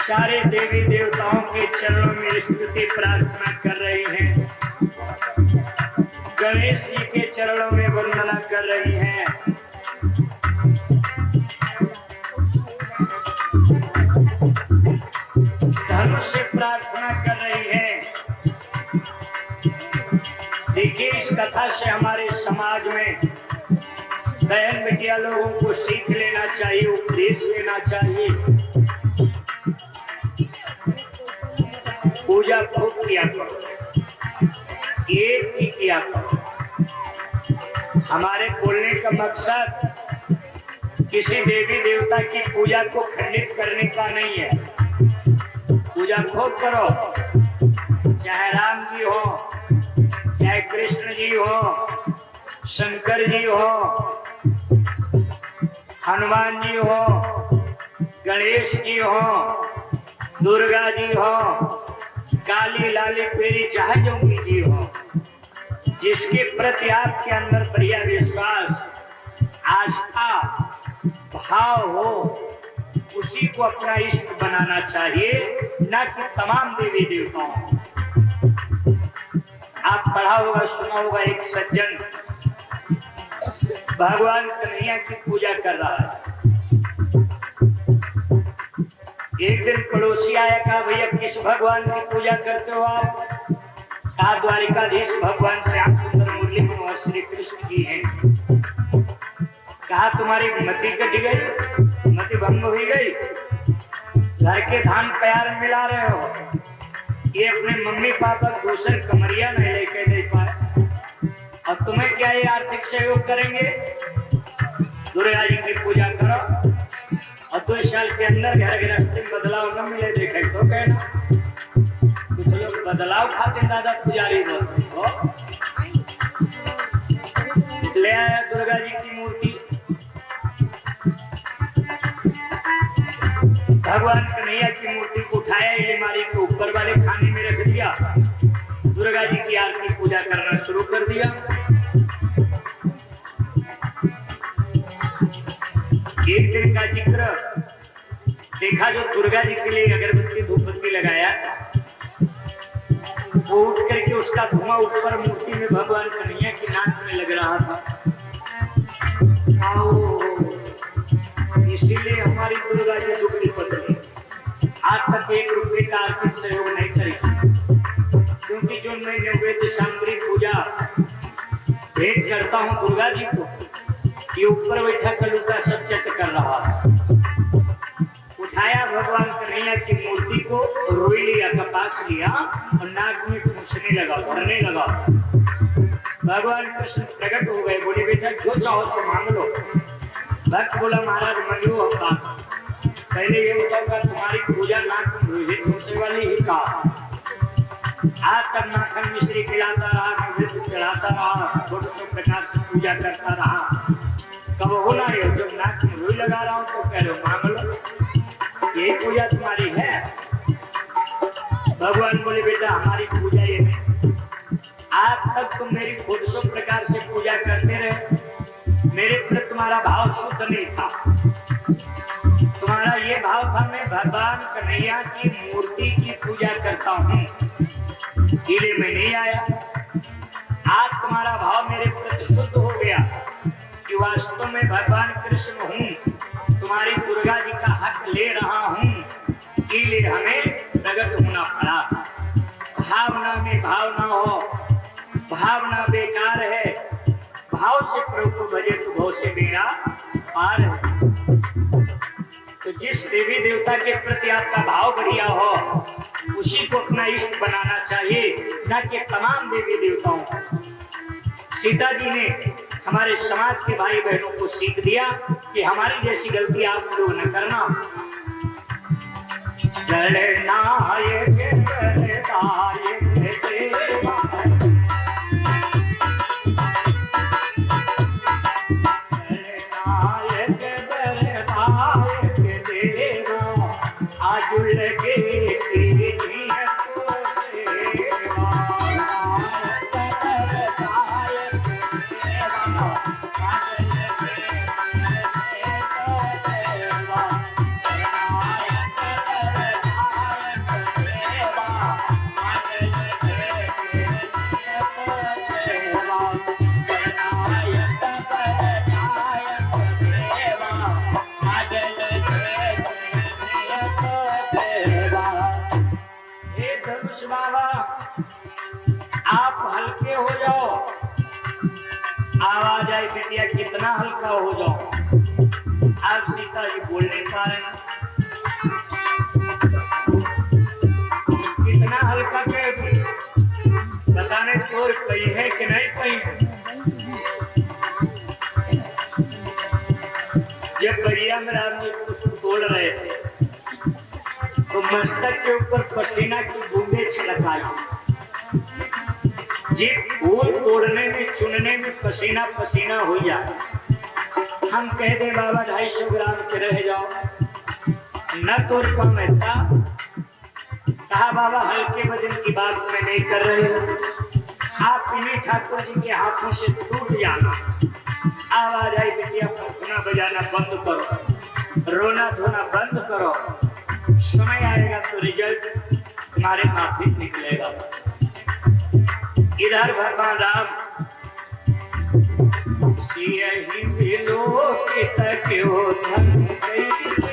सारे देवी देवताओं के चरणों में स्तुति प्रार्थना कर रही हैं, गणेश जी के चरणों में वंदना कर रही हैं। धनुष से प्रार्थना कर रही हैं। देखिए, इस कथा से हमारे समाज में बहन बेटिया लोगों को सीख लेना चाहिए, उपदेश लेना चाहिए। पूजा खूब किया करो, एक ही किया करो। हमारे बोलने का मकसद किसी देवी देवता की पूजा को खंडित करने का नहीं है। पूजा खूब करो, चाहे राम जी हो, चाहे कृष्ण जी हो, शंकर जी हो, हनुमान जी हो, गणेश जी हो, दुर्गा जी हो, काली लाली पेरी चाहे जोगी जी हो, जिसके प्रति आपके अंदर बढ़िया विश्वास, आस्था, भाव हो, उसी को अपना इष्ट बनाना चाहिए, न कि तमाम देवी देवताओं। आप पढ़ा होगा, सुना होगा, एक सज्जन भगवान कन्हैया की पूजा कर रहा है। एक दिन पड़ोसी आया, कहा भैया किस भगवान की पूजा करते हो आप? कहा द्वारिकाधीश भगवान श्याम सुंदर मुरली मनोहर श्री कृष्ण जी हैं। कहा तुम्हारी मति कट गई, मति भंग हो गई, घर के धान प्यार मिला रहे हो, ये अपने मम्मी पापा दूसरे कमरिया नहीं लेके दे पाए और तुम्हें क्या ये आर्थिक सहयोग करेंगे? दुर्गा जी की पूजा करो और 2 साल के अंदर घर गृहस्थी में बदलाव न मिले, देखे तो कहना। कुछ लोग बदलाव खाते दादा पुजारी बोलते हो। ले आया दुर्गा जी की मूर्ति, भगवान कन्हैया की मूर्ति को उठाया, अलमारी के ऊपर वाले खाने में रख दिया। दुर्गा जी की आरती पूजा करना शुरू कर दिया। एक दिन का जिक्र देखा, जो दुर्गा जी के लिए अगरबत्ती धूपबत्ती लगाया, वो उठ करके उसका धुआं ऊपर मूर्ति में भगवान कन्हैया की नाक में लग रहा था। इसीलिए हमारी दुर्गा जी दुबली पतली, आज तक 1 रुपए का आर्थिक सहयोग नहीं करेगी, क्योंकि जो मैं नैवेद्य सामग्री पूजा भेंट करता हूँ दुर्गा जी को, ये ऊपर बैठा कलुका सब चट कर रहा है। उठाया भगवान कन्हैया की मूर्ति को, रोई लिया, कपास लिया और नाक में ठूसने लगा, भरने लगा। भगवान कृष्ण प्रकट हो गए, बोले बेटा जो चाहो सो मांग लो। भक्त बोला महाराज मंगो हम बात, पहले ये बताओ तुम्हारी पूजा नाक में ठूसने वाली ही कहा। आज तक माखन मिश्री खिलाता रहा, नैवेद्य चढ़ाता रहा, छोटे छोटे प्रकार से पूजा करता रहा, कब बोला ये जब नाक में रुई लगा रहा हूं तो कह लो मांग लो, यही पूजा तुम्हारी है। भगवान बोले बेटा हमारी पूजा ये नहीं, आज तक तुम मेरी 200 प्रकार से पूजा करते रहे, मेरे प्रति तुम्हारा भाव शुद्ध नहीं था। तुम्हारा ये भाव था मैं भगवान कन्हैया की मूर्ति की पूजा करता हूँ, इसलिए मैं नहीं आया। आज तुम्हारा भाव मेरे प्रति शुद्ध हो गया कि वास्तव में भगवान कृष्ण हूँ, तुम्हारी दुर्गा जी का हक ले रहा हूँ, इसलिए हमें प्रकट होना पड़ा। भावना में भावना हो, भावना बेकार है, भाव से प्रभु को भजे तो भाव से मेरा पार है। तो जिस देवी देवता के प्रति आपका भाव बढ़िया हो, उसी को अपना इष्ट बनाना चाहिए, न कि तमाम देवी देवताओं को। सीता जी ने हमारे समाज के भाई बहनों को सीख दिया कि हमारी जैसी गलती आप लोग न करना। बाबा आप हल्के हो जाओ, आवाज आई बेटिया कितना हल्का हो जाओ। आप सीता जी बोल नहीं पा रहे, कितना हल्का कह दूं, बताने तोड़ पई है कि नहीं पई। जब बढ़िया मेरा पुष्प तोड़ रहे थे तो मस्तक के ऊपर पसीना की बूंदे छिड़काई। जी फूल तोड़ने में चुनने में पसीना पसीना हो जाए, हम कह दे बाबा 250 ग्राम के रह जाओ, न तोड़ पाता। कहा बाबा हल्के वजन की बात मैं नहीं कर रहे हो, आप इन्हीं ठाकुर जी के हाथों से टूट जाना। आवाज आई बेटिया फुफना बजाना बंद करो, रोना धोना बंद करो, समय आएगा तो रिजल्ट तुम्हारे माफी निकलेगा। इधर भगवान राम सियहि विलोकित क्यों धन कैसे,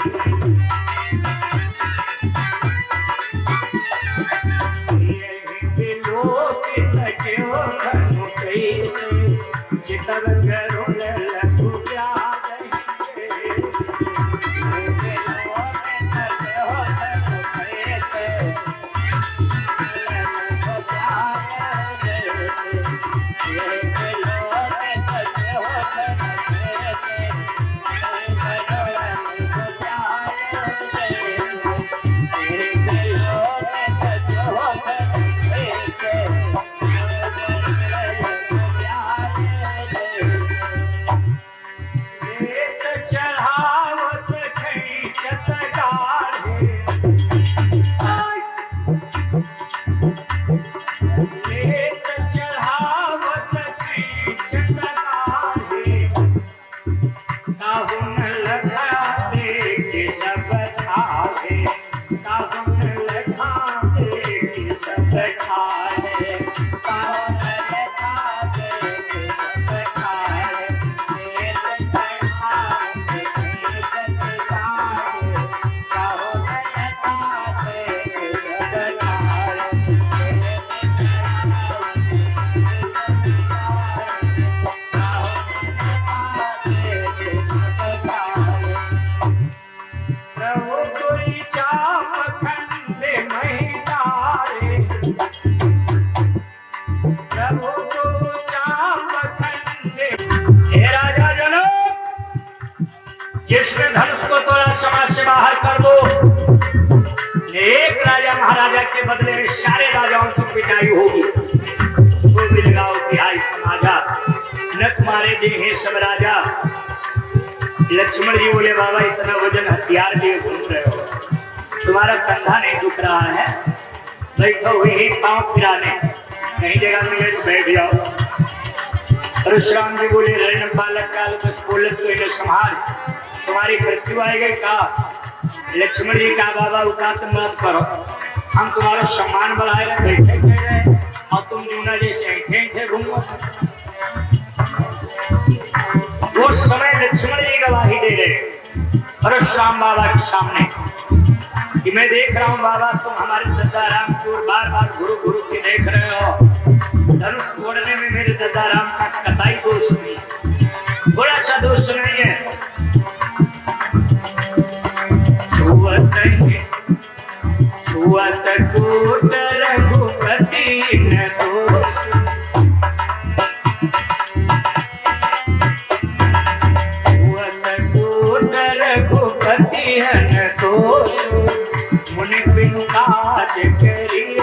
सियहि विलोकित क्यों धन कैसे, चितव करुण लघु प्यारे। प्रभु को चाप खंडे। हे राजा जनक, जिसने धनुष को तोड़ा समाज से बाहर कर दो। एक राजा महाराजा के बदले में सारे राजाओं की पिटाई होगी। सो भी लगाओ तिहाई समाजा, न तुम्हारे जी हे सब राजा। लक्ष्मण जी बोले बाबा इतना वजन हथियार लिए घूम रहे हो, तुम्हारा कंधा नहीं दुख रहा है? बैठो हुए ही पांव फिराने, कहीं जगह मिले तो बैठ जाओ। परशुराम जी बोले रण बालक काल बस बोलत तो इन्हें संभाल, तुम्हारी मृत्यु आएगी का? लक्ष्मण जी का बाबा उकात मत करो, हम तुम्हारा सम्मान बढ़ाए बैठे रहे और तुम जूना जैसे ऐठे घूमो। वो समय लक्ष्मण जी गवाही दे रहे परशुराम बाबा के सामने कि मैं देख रहा हूँ बाबा तुम हमारे दादा राम की ओर बार बार घुरु घुरु के देख रहे हो। धनुष तोड़ने में मेरे दादा राम का कतई दोष नहीं, थोड़ा सा दोष नहीं है। छुअत कूट रघुपति न दोष, छुअत कूट रघुपति न दोष, मुनि बिनु काज करिय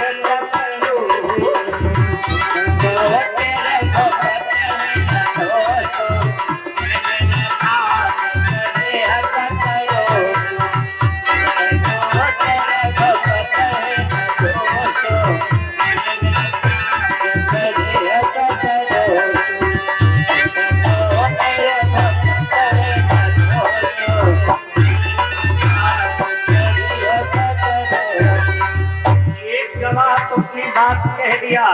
बात कह दिया,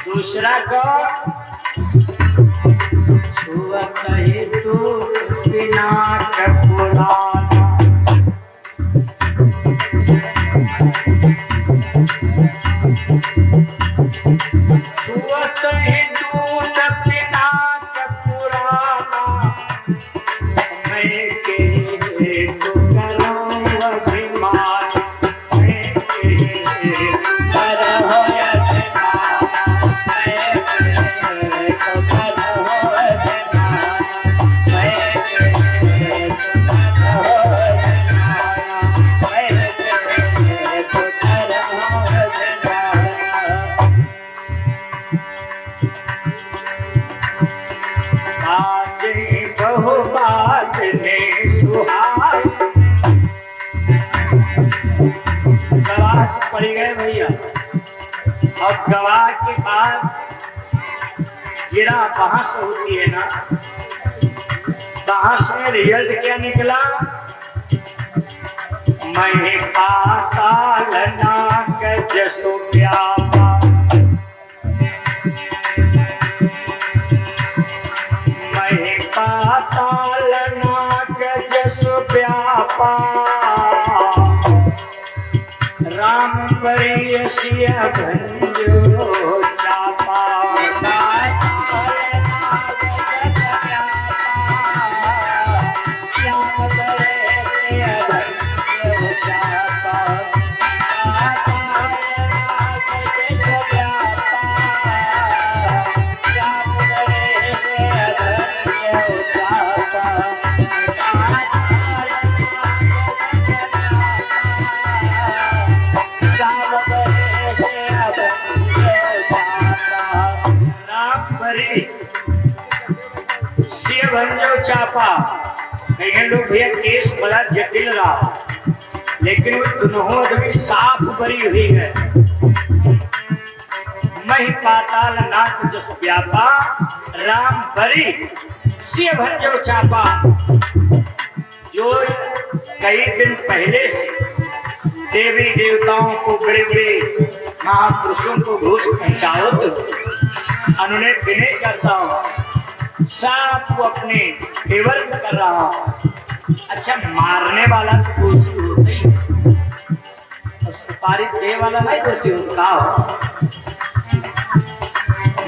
दूसरा को छुअत हेतु विनाश पुराना। छुअत हेतु विनाश पुराना, मैं के हेतु करूं अभिमान, मैं के पड़ गए भैया। और गवाह के बाद जिरा बहस होती है ना, बहस में रिजल्ट क्या निकला? मैं पाताल नाग जसो व्यापा, मैं पाताल नाग जसो व्यापा, राम परियसिया भंजो चापा। चापा कहीं लोग भैया केस बड़ा जटिल रहा, लेकिन वो दोनों आदमी साफ बरी हुई है। मही पाताल नाथ जस व्यापा, राम बरी सिय भंजो चापा। जो कई दिन पहले से देवी देवताओं को बड़े बड़े महापुरुषों को घूस पहुंचाओ तो उन्होंने विनय करता हूँ, साफ को अपने फेवर में कर रहा हूँ। अच्छा दोषी वाला तो दोषी होता ही, और सुपारी दे वाला नहीं दोषी होता हो।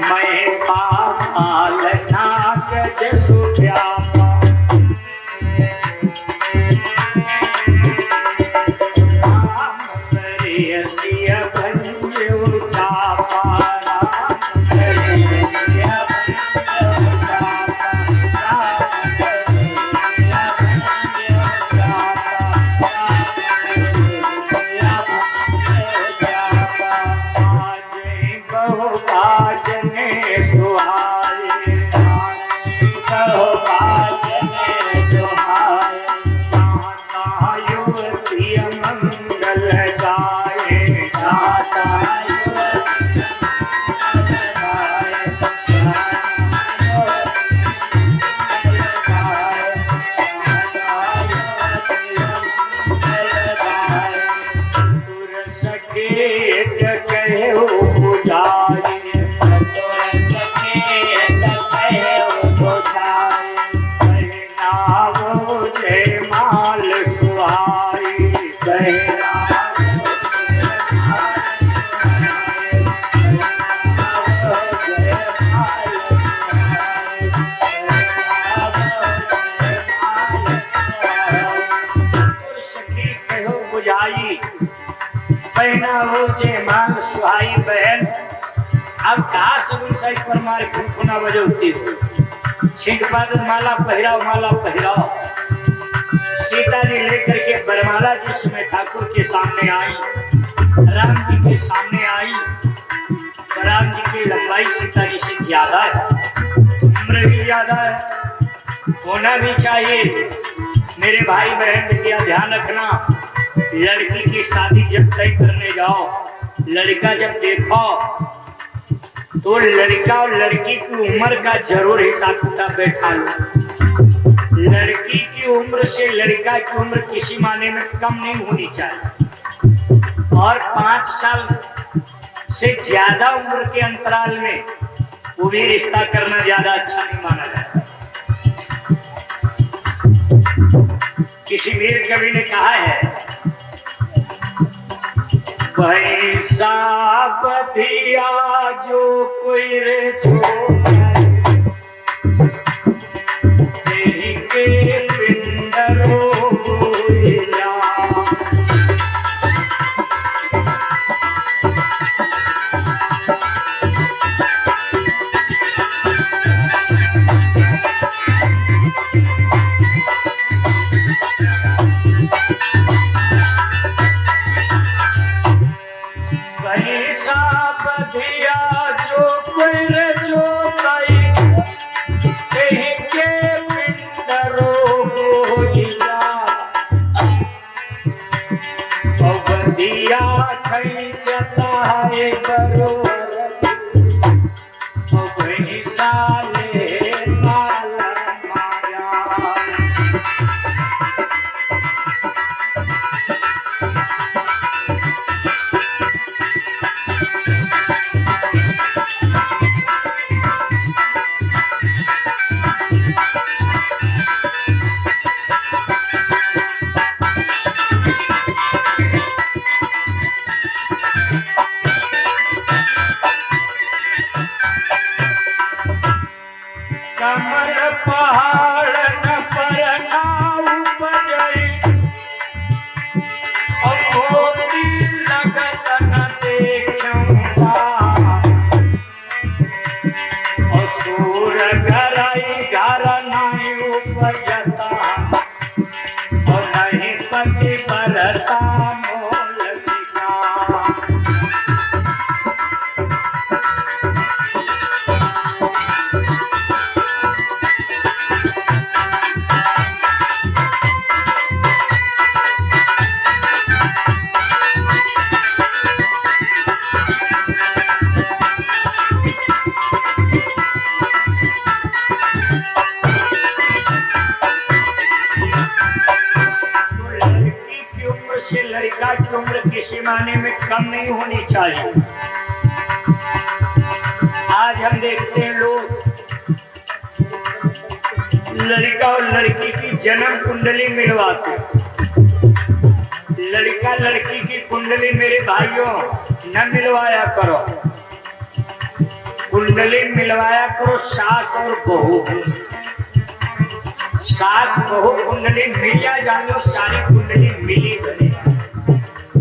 मैं पाताल नाग जसु व्यापा, राम परियसिया भंजो चापा, राम और सुहाई बहन अब कहा सब साइड पर मारे खुना बजौती हो छिंक पाद माला पहिराओ सीता जी लेकर के बरमाला जिस समय ठाकुर के सामने आई, राम जी के सामने आई, राम जी की लंबाई सीता जी से ज्यादा है, उम्र भी ज्यादा है, होना भी चाहिए। मेरे भाई बहन का ध्यान रखना, लड़की की शादी जब तय करने जाओ, लड़का जब देखो तो लड़का और लड़की की उम्र का जरूर हिसाब किताब बैठा लो। लड़की की उम्र से लड़का की उम्र किसी माने में कम नहीं होनी चाहिए और 5 साल से ज्यादा उम्र के अंतराल में वो भी रिश्ता करना ज्यादा अच्छा नहीं माना जाता। किसी वीर कवि ने कहा है, पैसा बधिया जो कोई रे के पिंडरो लड़का की उम्र किसी माने में कम नहीं होनी चाहिए। आज हम देखते हैं लोग लड़का और लड़की की जन्म कुंडली मिलवाते, लड़का लड़की की कुंडली मेरे भाइयों न मिलवाया करो, कुंडली मिलवाया करो सास और बहू, सास बहू कुंडली मिल जान लो, सारी कुंडली मिली बनी,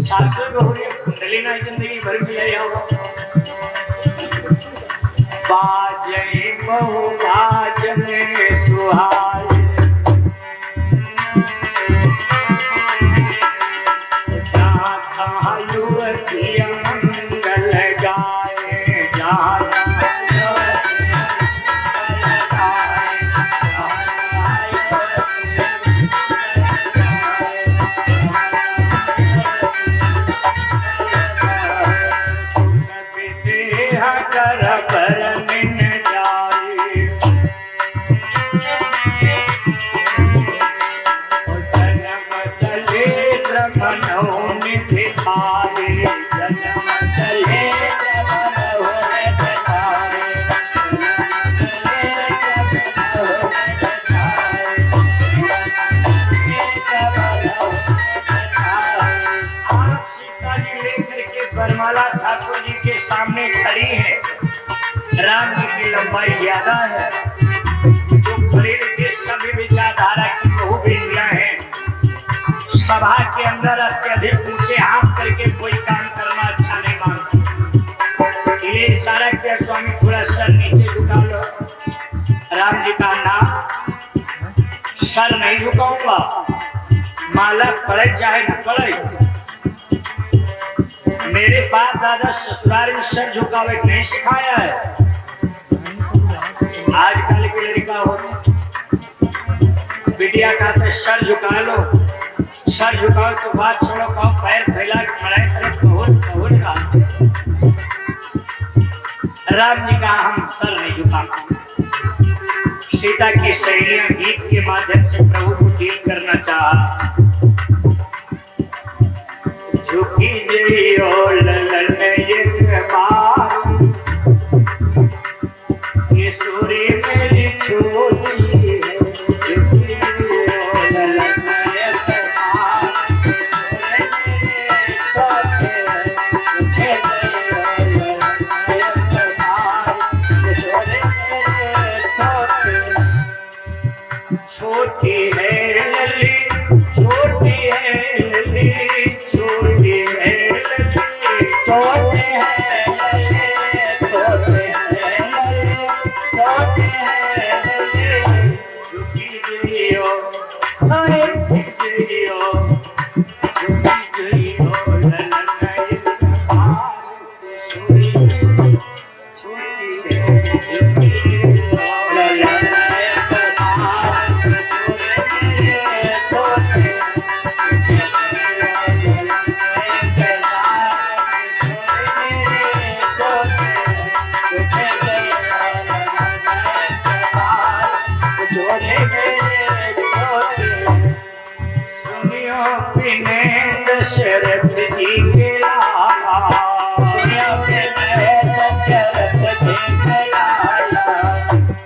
सासू बहू ने कुंडली ना जिंदगी भर मिल जाओ। बाजे बहु बाजन सुहाए, जहाँ कहाँ युवतियाँ मंगल गाए, जहाँ बरमाला ठाकुर जी के सामने खड़ी है, राम जी की लंबाई ज्यादा है, जो शरीर के सभी विचारधारा की बहु बेटियां हैं, सभा के अंदर अत्यधिक ऊंचे हाथ करके कोई काम करना अच्छा नहीं मानता। इशारा किया, स्वामी थोड़ा सर नीचे झुका लो। राम जी का नाम, सर नहीं झुकाऊंगा, माला पड़े चाहे न पड़े। मेरे बाप दादा ससुराल में सर झुकावे नहीं सिखाया है। आजकल के लड़का हो बिटिया कहते सर झुका लो, सर झुकाओ तो बात छोड़ो, कहो पैर फैला के मराई तरफ कहोड़ का। राम जी का हम सर नहीं झुकाते। सीता की सहेलियां गीत के माध्यम से प्रभु को डील करना चाहा। झुकी जइयो ललन ये बार, ये सूरी मेरी छोटी है। झुकी जइयो ललन ये बार, छोटी है लली, छोटी है लली, छोटी है लली, छोटे है लली, छोटे है लली, छोटे है लली। झुकी जइयो, झुकी जइयो, झुकी जइयो ललन ये बार, छोटी है, छोटी है, झुकी जइयो ललन। दशरथ जी के लाला,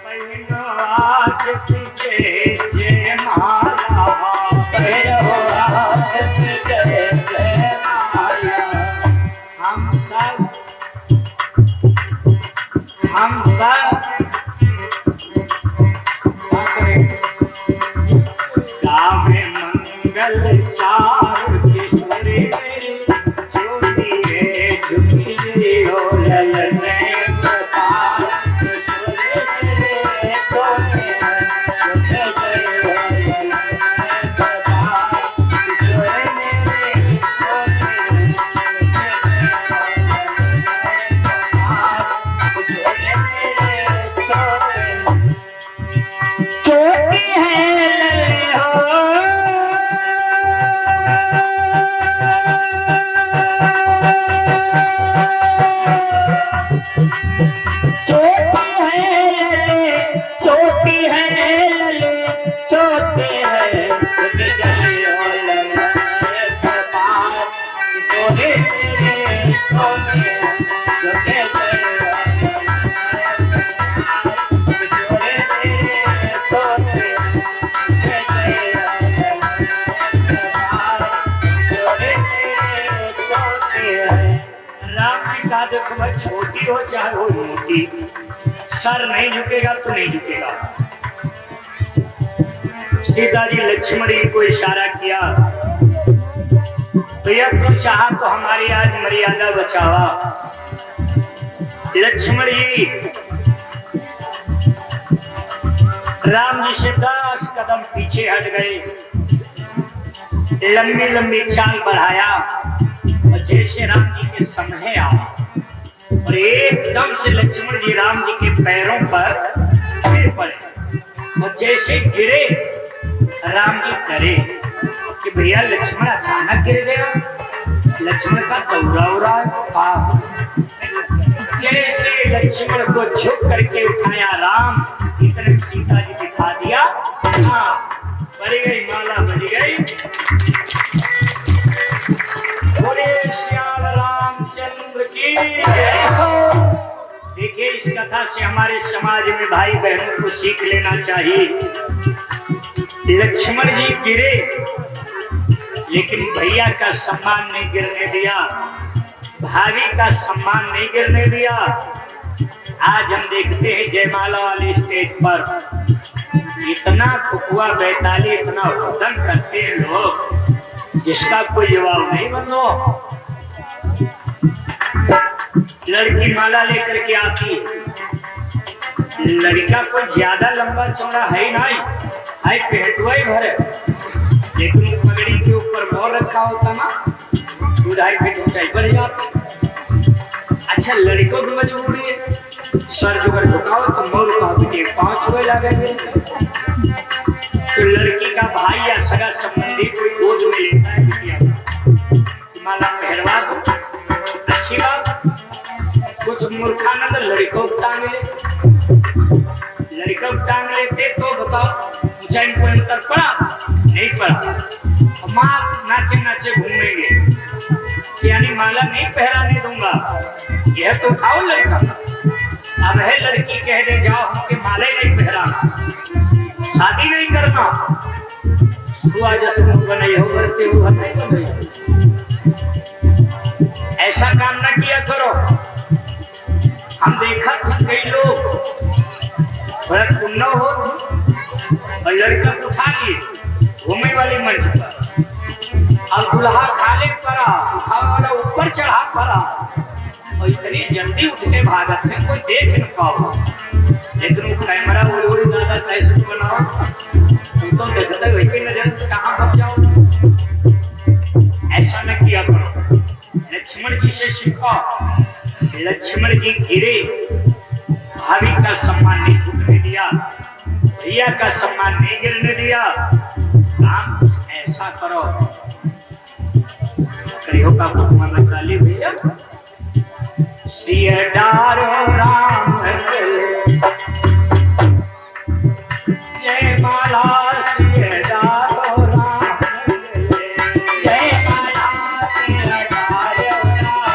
पहनो आज तुझे जय माला, पहनो आज तुझे जय माला। हम सब गाँव में मंगल चार किशोरी मेरी छोटी है। झुकी जइयो ललन प्रताप, किशोरी मेरे छोटे हैं। झुकी जइयो ललन प्रताप, किशोरी मेरे छोटे हैं। छोटी है लले हो, छोटी है लले, छोटी है झुकी जइयो ललन प्रताप, किशोरी मेरे छोटे हैं। झुकी जइयो देखो, छोटी हो चाहे हो मोटी, सर नहीं झुकेगा तो नहीं झुकेगा। सीता जी लक्ष्मण जी को इशारा किया, तो यह तो चाहा तो हमारी आज मर्यादा बचावा। लक्ष्मण जी राम जी से 10 कदम पीछे हट गए, लंबी लंबी चाल बढ़ाया और जैसे राम जी के सामने आया और एकदम से लक्ष्मण जी राम जी के पैरों पर गिर पड़े। और जैसे गिरे राम जी डरे कि भैया लक्ष्मण अचानक गिर गया, लक्ष्मण का दौरा उड़ा है। जैसे लक्ष्मण को झुक करके उठाया राम, इतने सीता जी दिखा दिया, हाँ बज गई माला, बज गई। बोले श्याम रामचंद्र की। देखिए, इस कथा से हमारे समाज में भाई बहनों को सीख लेना चाहिए। लक्ष्मण जी गिरे लेकिन भैया का सम्मान नहीं गिरने दिया, भाभी का सम्मान नहीं गिरने दिया। आज हम देखते हैं जयमाला वाली स्टेज पर इतना फुकुआ बैताली, इतना हुदन करते हैं लोग जिसका कोई जवाब नहीं। बंदो लड़की माला लेकर के आती है। लड़का कोई ज्यादा लंबा चौड़ा है नहीं, है पेटवा ही भरे, लेकिन पगड़ी के ऊपर मोर रखा होता ना, 2-2.5 फीट ऊंचाई पर जाती। अच्छा, लड़कों की मजबूरी है, सर जो कर झुकाओ तो मोर का बेटे 5 हुए लगेंगे। तो लड़की का भाई या सगा संबंधी कोई गोद में लेता है बिटिया का, माला पहरवा दो, अच्छी बात। कुछ मूर्खानंद लड़कों को टांग ले, लड़कों को टांग लेते तो बताओ ऊंचाई को अंतर पड़ा नहीं पड़ा। माँ नाचे नाचे घूमेंगे, यानी माला नहीं पहराने दूंगा, यह तो उठाओ लड़का। अब है लड़की कह दे जाओ हमके माले नहीं पहराना, शादी नहीं करना, सुआ जसमुख बने हो करते हो हटे तो नहीं। ऐसा काम ना किया करो। हम देखा था कई लोग बड़ा पुण्य हो और लड़का उठा लिए घूमे वाली मंच पर, अब दुल्हा खाले पड़ा, उठाने वाला ऊपर चढ़ा पड़ा और इतनी जल्दी उठते भागत में कोई देख न पाओ। लेकिन वो कैमरा उड़ ज्यादा कैसे बनाओ, तुम तो देखते वही नजर कहाँ फंस जाओ। ऐसा न किया करो। लक्ष्मण जी से सीखो। लक्ष्मण जी गिरे, भाभी का सम्मान नहीं टूटने दिया, भैया का सम्मान नहीं गिरने दिया। काम ऐसा करो, करियो का भगवान काली भैया सिया डारो राम जय माला सिया डारो राम जय माला सिया डारो राम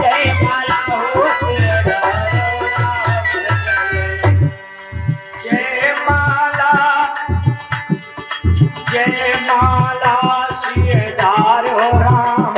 जय माला हो सिया डारो राम जय माला सिया डारो राम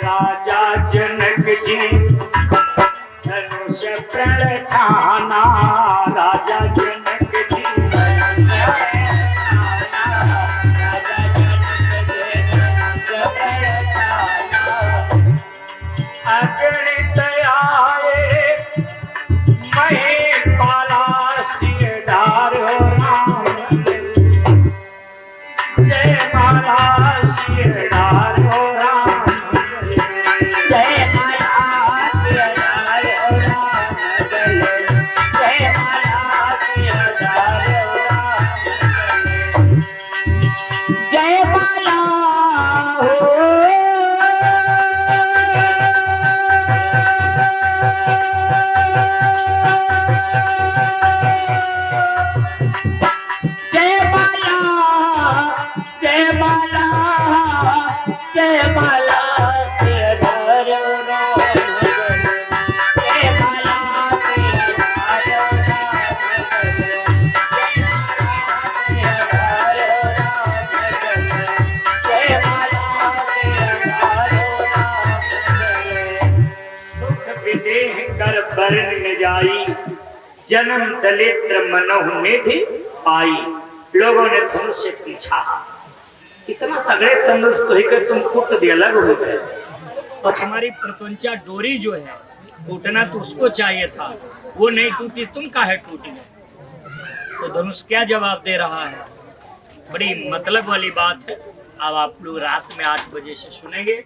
राजा जनक जी धनुष प्रण ठाना, राजा जनक जी अगणित आए मही पाला सिय डारो राम जय माला सिय डारो राम जय माला सिय डारो राम जय माला सिय डारो राम जय माला हो जय माला सिय डारो राम जय माला सिय डारो राम सिय डारो राम जय माला सिय डारो राम सुख विदेह कर बरन में जाई, जन्म दलित्र मनोह में भी आई। लोगों ने तुमसे पूछा इतना तगड़े तंदुरुस्त होकर तुम खुद भी अलग हो गए, और तुम्हारी प्रपंचा डोरी जो है टूटना तो उसको चाहिए था, वो नहीं टूटी, तुम काहे टूटी? तो धनुष क्या जवाब दे रहा है? बड़ी मतलब वाली बात है। अब आप लोग रात में 8 बजे से सुनेंगे।